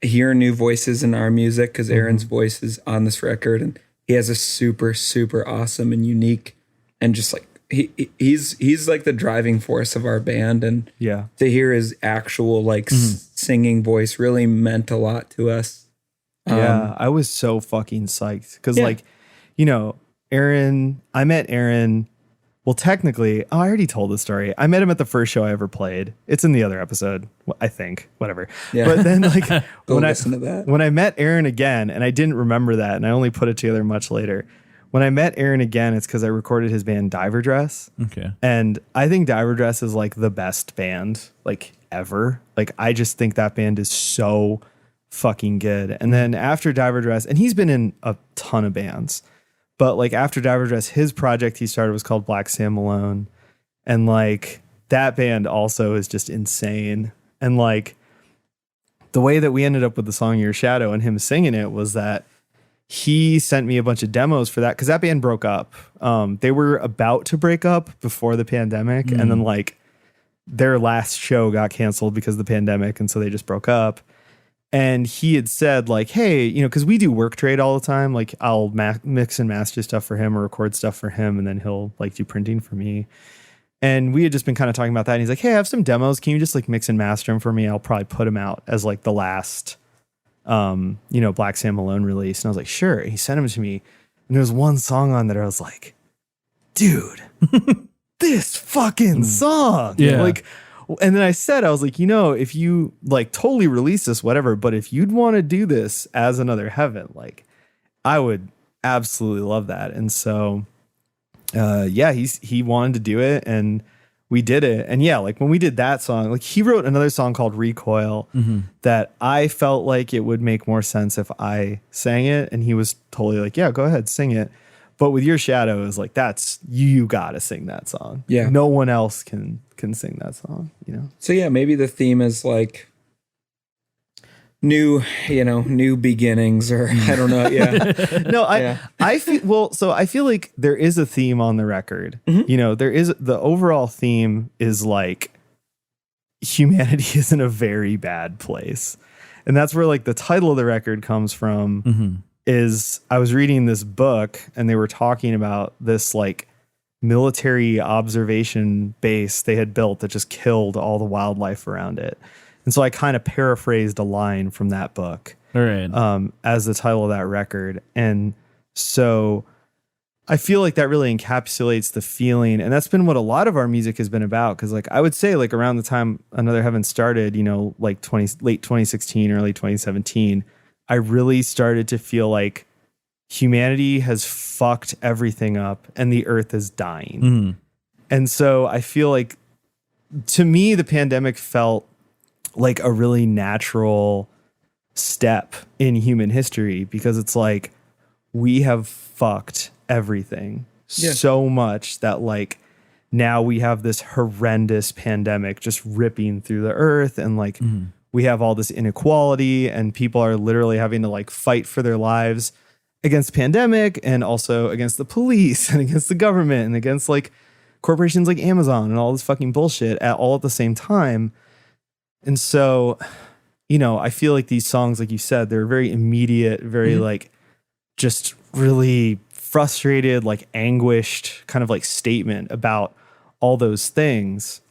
hear new voices in our music, because Aaron's voice is on this record and he has a super, super awesome and unique and just like, he's like the driving force of our band, and to hear his actual like singing voice really meant a lot to us. Yeah, I was so fucking psyched because like, you know, I met Aaron. Well, technically, I already told the story. I met him at the first show I ever played. It's in the other episode, I think, whatever. Yeah. But then like when I met Aaron again, and I didn't remember that, and I only put it together much later. when I met Aaron again, it's because I recorded his band Diver Dress. Okay. And I think Diver Dress is like the best band like ever. Like I just think that band is so fucking good. And then after Diver Dress, and he's been in a ton of bands, but like after Diver Dress, his project he started was called Black Sam Malone. And like that band also is just insane. And like the way that we ended up with the song Your Shadow and him singing it was that he sent me a bunch of demos for that because that band broke up. They were about to break up before the pandemic. And then like their last show got canceled because of the pandemic. And so they just broke up. And he had said like, hey, you know, because we do work trade all the time. Like I'll mix and master stuff for him or record stuff for him. And then he'll like do printing for me. And we had just been kind of talking about that. And he's like, hey, I have some demos. Can you just like mix and master them for me? I'll probably put them out as like the last, you know, Black Sam Malone release. And I was like, sure. And he sent them to me. And there was one song on that I was like, dude, this fucking song. Yeah. Like, and then I was like, you know, if you like totally release this, whatever, but if you'd want to do this as Another Heaven, like I would absolutely love that. And so, yeah, he wanted to do it and we did it. And yeah, like when we did that song, like he wrote another song called Recoil that I felt like it would make more sense if I sang it. And he was totally like, yeah, go ahead, sing it. But with Your Shadow is like, that's, you gotta sing that song. Yeah. No one else can sing that song, you know? So yeah, maybe the theme is like new beginnings, or I don't know. Yeah. No, I feel like there is a theme on the record. You know, there is, the overall theme is like humanity is in a very bad place. And that's where like the title of the record comes from. Is I was reading this book and they were talking about this like military observation base they had built that just killed all the wildlife around it. And so I kind of paraphrased a line from that book as the title of that record. And so I feel like that really encapsulates the feeling. And that's been what a lot of our music has been about. Cause like I would say like around the time Another Heaven started, you know, like late 2016, early 2017, I really started to feel like humanity has fucked everything up and the earth is dying. And so I feel like, to me, the pandemic felt like a really natural step in human history because it's like we have fucked everything so much that like now we have this horrendous pandemic just ripping through the earth and like we have all this inequality and people are literally having to like fight for their lives against the pandemic and also against the police and against the government and against like corporations like Amazon and all this fucking bullshit all at the same time. And so, you know, I feel like these songs, like you said, they're very immediate, very like just really frustrated, like anguished kind of like statement about all those things.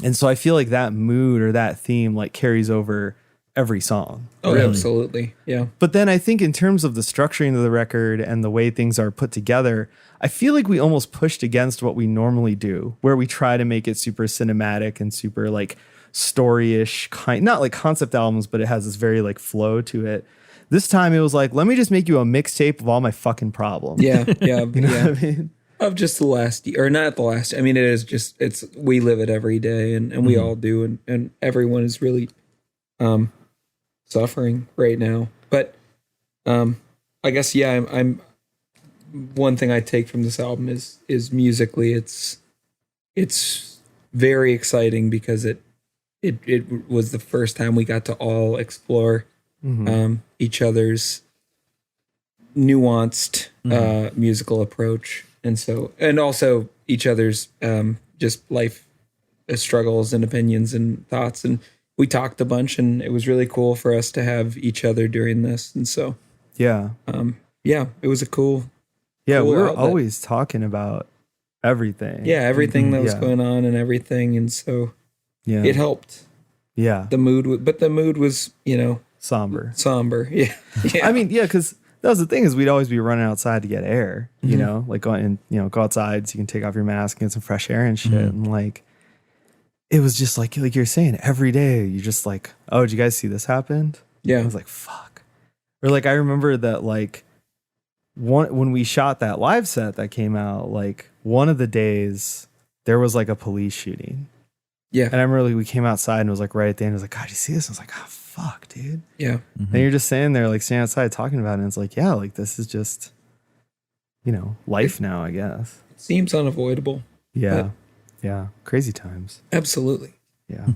And so I feel like that mood or that theme like carries over every song. Oh, really. Absolutely. Yeah. But then I think in terms of the structuring of the record and the way things are put together, I feel like we almost pushed against what we normally do, where we try to make it super cinematic and super like story-ish, not like concept albums, but it has this very like flow to it. This time it was like, let me just make you a mixtape of all my fucking problems. Yeah. Yeah. You know what I mean? Of just the last year, or not the last. I mean, it is just, we live it every day and we all do. And everyone is really suffering right now. But I guess, yeah, I'm one thing I take from this album is musically, it's very exciting because it was the first time we got to all explore each other's nuanced musical approach. And also each other's just life struggles and opinions and thoughts. And we talked a bunch and it was really cool for us to have each other during this. And so, yeah, it was a cool. Yeah. Cool we were outlet. always talking about everything. Yeah. Everything that was going on and everything. And so it helped. Yeah. The mood was, you know, somber. Yeah. I mean, yeah, because that was the thing is we'd always be running outside to get air, you know, like go outside so you can take off your mask and get some fresh air and shit. And like, it was just like you're saying every day you're just like, oh, did you guys see this happened? Yeah. I was like, fuck. Or like, I remember that like when we shot that live set that came out, like one of the days there was like a police shooting. Yeah. And I remember like, we came outside and it was like right at the end, I was like, God, you see this? I was like, oh fuck, dude. Yeah. And you're just standing there like standing outside talking about it. And it's like, yeah, like this is just, life now, I guess. It seems unavoidable. Yeah. Yeah. Crazy times. Absolutely. Yeah.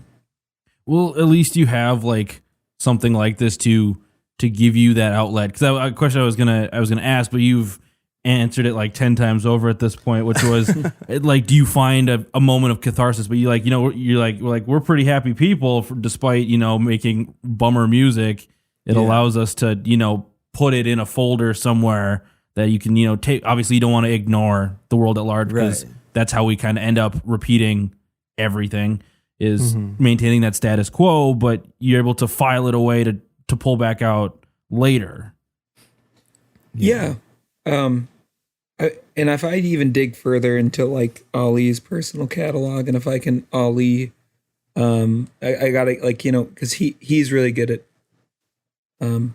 Well, at least you have like something like this to give you that outlet. Because a question I was gonna ask, but you've answered it like 10 times over at this point, which was like, do you find a moment of catharsis? But we're pretty happy people despite making bummer music. It allows us to put it in a folder somewhere that you can take. Obviously, you don't want to ignore the world at large because that's how we kind of end up repeating everything. Is maintaining that status quo, but you're able to file it away to pull back out later. Yeah. And if I even dig further into like Ali's personal catalog, and if I can Ali, I gotta because he's really good at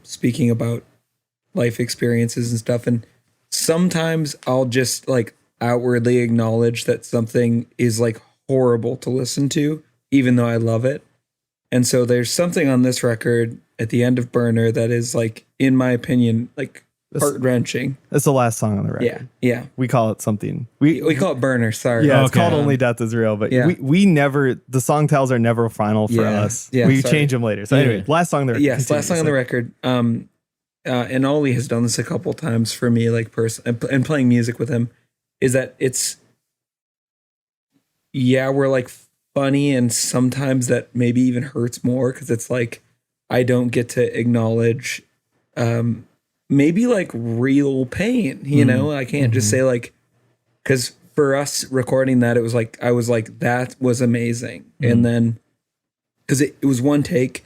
speaking about life experiences and stuff. And sometimes I'll just like outwardly acknowledge that something is like horrible to listen to, even though I love it. And so there's something on this record at the end of Burner that is like, in my opinion, like heart-wrenching. That's the last song on the record. Yeah. Yeah. We call it something. We call it Burner. Sorry. Yeah, it's called Only Death Is Real, but we never, the song titles are never final for us. Yeah, we change them later. So anyway, last song on the record. Yes, last song on the record. And Ollie has done this a couple times for me, like and playing music with him, is that it's, we're like funny, and sometimes that maybe even hurts more because it's like I don't get to acknowledge maybe like real pain, I can't just say like, because for us recording that, it was like I was like, that was amazing. And then because it was one take,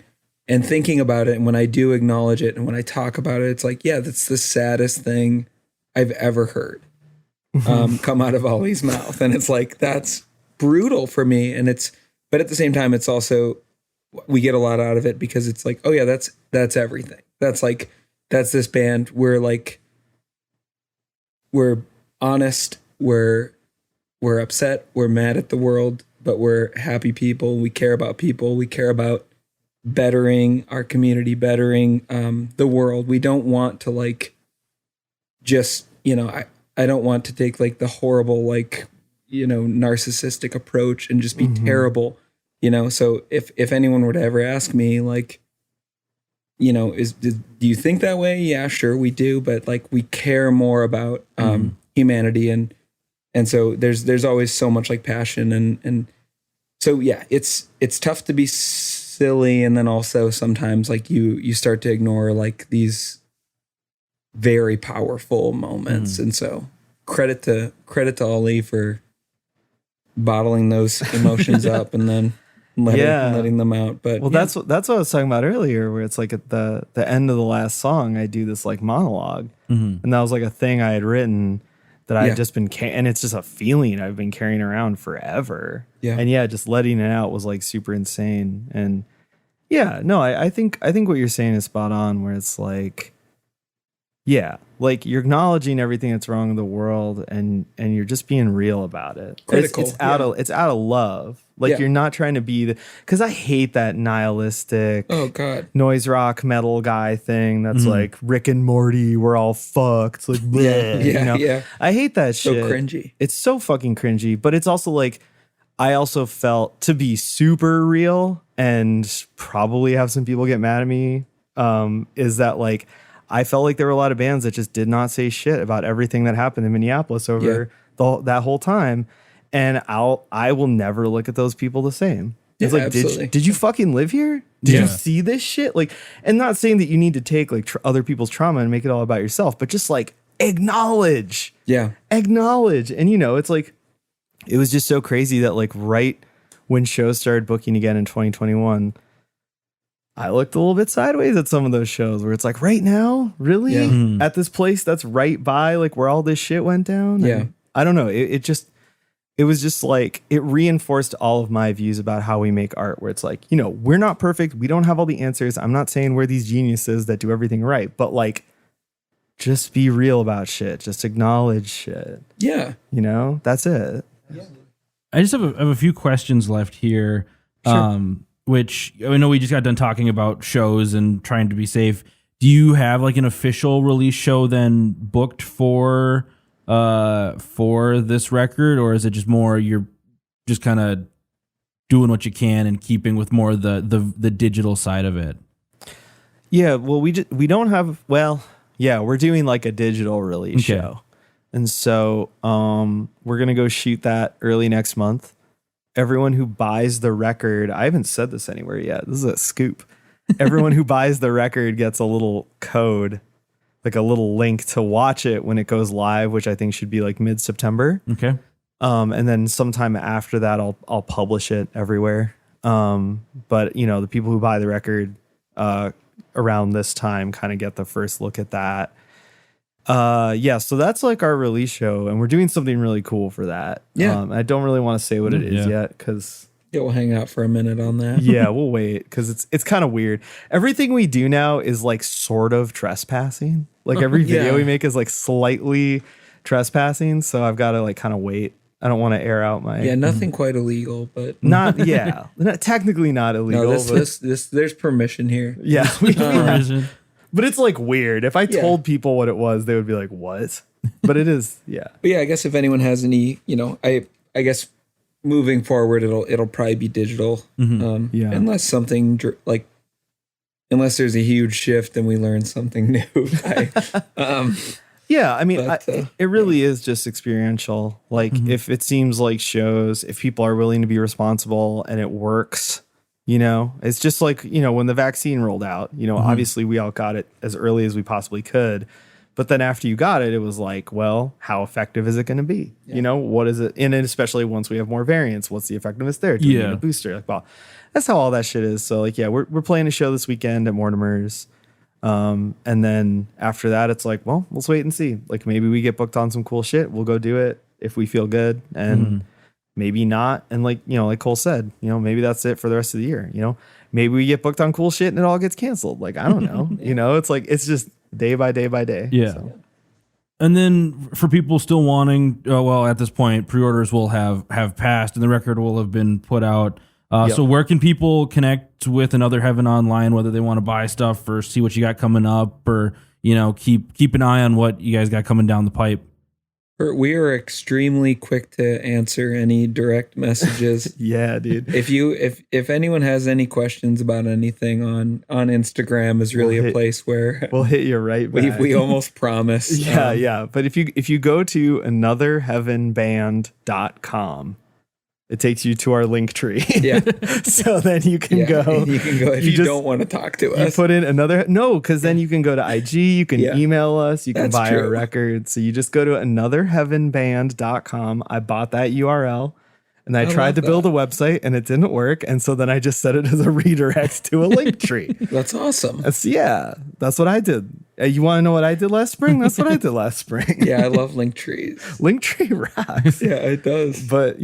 and thinking about it, and when I do acknowledge it and when I talk about it, it's like, yeah, that's the saddest thing I've ever heard come out of Ollie's mouth. And it's like, that's brutal for me. And but at the same time, it's also, we get a lot out of it because it's like, oh yeah, that's everything. That's like, that's this band. We're like, we're honest. We're upset. We're mad at the world, but we're happy people. We care about people. We care about bettering our community, bettering the world. We don't want to like, just, I don't want to take like the horrible, like, narcissistic approach and just be terrible, So if anyone were to ever ask me, like, do you think that way? Yeah, sure, we do. But like, we care more about humanity. And so there's always so much like passion. And so, yeah, it's tough to be silly. And then also sometimes like you start to ignore like these very powerful moments. And so credit to Ollie for bottling those emotions up and then letting them out. But that's what I was talking about earlier, where it's like at the end of the last song, I do this like monologue, and that was like a thing I had written that I had just been, and it's just a feeling I've been carrying around forever. Yeah, and just letting it out was like super insane. And I think what you're saying is spot on, where it's like, like you're acknowledging everything that's wrong in the world, and you're just being real about it. Critical. It's out of love. Like you're not trying to be because I hate that nihilistic, noise rock metal guy thing. That's like Rick and Morty. We're all fucked. Like bleh, I hate that shit. So cringy. It's so fucking cringy. But it's also like, I also felt, to be super real and probably have some people get mad at me, is that like, I felt like there were a lot of bands that just did not say shit about everything that happened in Minneapolis over that whole time. And I will never look at those people the same. It's like, did you fucking live here? Did you see this shit? Like, and not saying that you need to take like other people's trauma and make it all about yourself, but just like acknowledge. Yeah. Acknowledge. And it's like, it was just so crazy that like right when shows started booking again in 2021, I looked a little bit sideways at some of those shows where it's like, right now, really? At this place that's right by like where all this shit went down? And I don't know. It was just like, it reinforced all of my views about how we make art, where it's like, we're not perfect. We don't have all the answers. I'm not saying we're these geniuses that do everything right, but like, just be real about shit. Just acknowledge shit. Yeah. You know, that's it. I just have a few questions left here, which I know we just got done talking about shows and trying to be safe. Do you have like an official release show then booked for this record, or is it just more you're just kind of doing what you can and keeping with more the digital side of it? Yeah, well, we don't have. Well, yeah, we're doing like a digital release show, and so we're gonna go shoot that early next month. Everyone who buys the record, I haven't said this anywhere yet. This is a scoop. Everyone who buys the record gets a little code, like a little link to watch it when it goes live, which I think should be like mid-September. Okay. And then sometime after that, I'll publish it everywhere. But you know, the people who buy the record around this time kind of get the first look at that. So that's like our release show, and we're doing something really cool for that. Yeah. I don't really want to say what it is yet because We'll hang out for a minute on that. yeah, we'll wait because it's kind of weird. Everything we do now is like sort of trespassing. Like every video we make is like slightly trespassing, so I've got to like kind of wait. I don't want to air out my nothing quite illegal, but not technically not illegal. No, but there's permission here. yeah, but it's like weird. If I Yeah. told people what it was, they would be like, "What?" But it is, yeah. But yeah, I guess if anyone has any, I guess moving forward, it'll probably be digital. Yeah. Unless something unless there's a huge shift and we learn something new. Yeah, I mean, But, it really is just experiential. Like, if it seems like shows, if people are willing to be responsible and it works, it's just like, when the vaccine rolled out, obviously we all got it as early as we possibly could. But then after you got it, it was like, well, how effective is it going to be? What is it? And then especially once we have more variants, what's the effectiveness there? Do we need a booster? Like, well, that's how all that shit is. So like, yeah, we're playing a show this weekend at Mortimer's. And then after that, it's like, well, let's wait and see. Like maybe we get booked on some cool shit. We'll go do it if we feel good, and maybe not. And like, like Cole said, maybe that's it for the rest of the year. Maybe we get booked on cool shit and it all gets canceled. Like, I don't know, it's like, it's just day by day by day. Yeah. So. And then for people still wanting, at this point, pre-orders will have passed and the record will have been put out. So where can people connect with Another Heaven online, whether they want to buy stuff or see what you got coming up, or, keep an eye on what you guys got coming down the pipe? We are extremely quick to answer any direct messages. Yeah, dude. If anyone has any questions about anything on Instagram is really a place where we'll hit you right back. We almost promise. Yeah. But if you go to anotherheavenband.com, it takes you to our link tree. Yeah. So then you can go. You can go if you don't want to talk to us. You put in because then you can go to IG, you can email us, you can buy our record. So you just go to anotherheavenband.com. I bought that URL and I tried to build a website and it didn't work. And so then I just set it as a redirect to a link tree. That's awesome. That's what I did. You want to know what I did last spring? That's what I did last spring. Yeah, I love link trees. Linktree rocks. Yeah, it does. But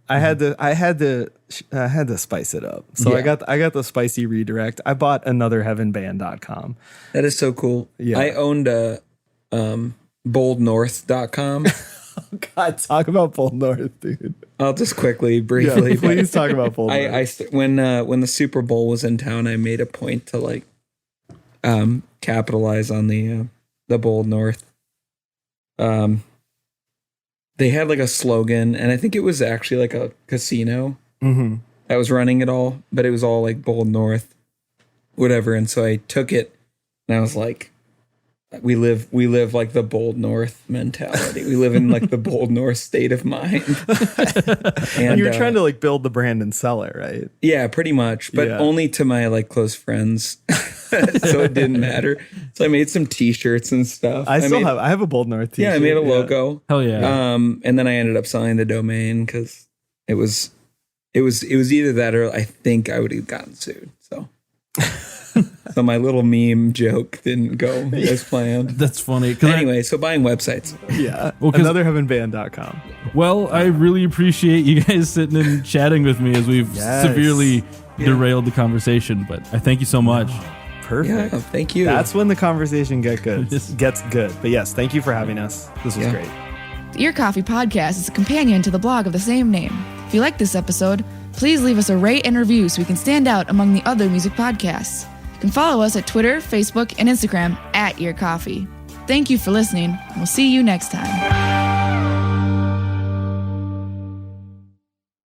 I had to spice it up. So I got the spicy redirect. I bought anotherheavenband.com. That is so cool. Yeah. I owned boldnorth.com. Oh God, talk about Bold North, dude. I'll just briefly. Yeah, please talk about Bold North. When the Super Bowl was in town, I made a point to capitalize on the Bold North. They had like a slogan, and I think it was actually like a casino that was running it all, but it was all like Bold North, whatever. And so I took it, and I was like, we live like the Bold North mentality. We live in like the Bold North state of mind. And you were trying to like build the brand and sell it, right? Yeah, pretty much, but only to my like close friends. So it didn't matter. So I made some T-shirts and stuff. I have a Bold North T-shirt. Yeah, I made a logo. Hell yeah. And then I ended up selling the domain because it was either that or I think I would have gotten sued. So. So my little meme joke didn't go as planned. That's funny. Anyway, so buying websites. Yeah. Anotherheavenband.com. Well, I really appreciate you guys sitting and chatting with me as we've severely derailed the conversation, but I thank you so much. Perfect. Yeah, thank you. That's when the conversation gets good. But yes, thank you for having us. This was great. The Ear Coffee Podcast is a companion to the blog of the same name. If you like this episode, please leave us a rate and review so we can stand out among the other music podcasts. You can follow us at Twitter, Facebook, and Instagram @Ear Coffee. Thank you for listening, and we'll see you next time.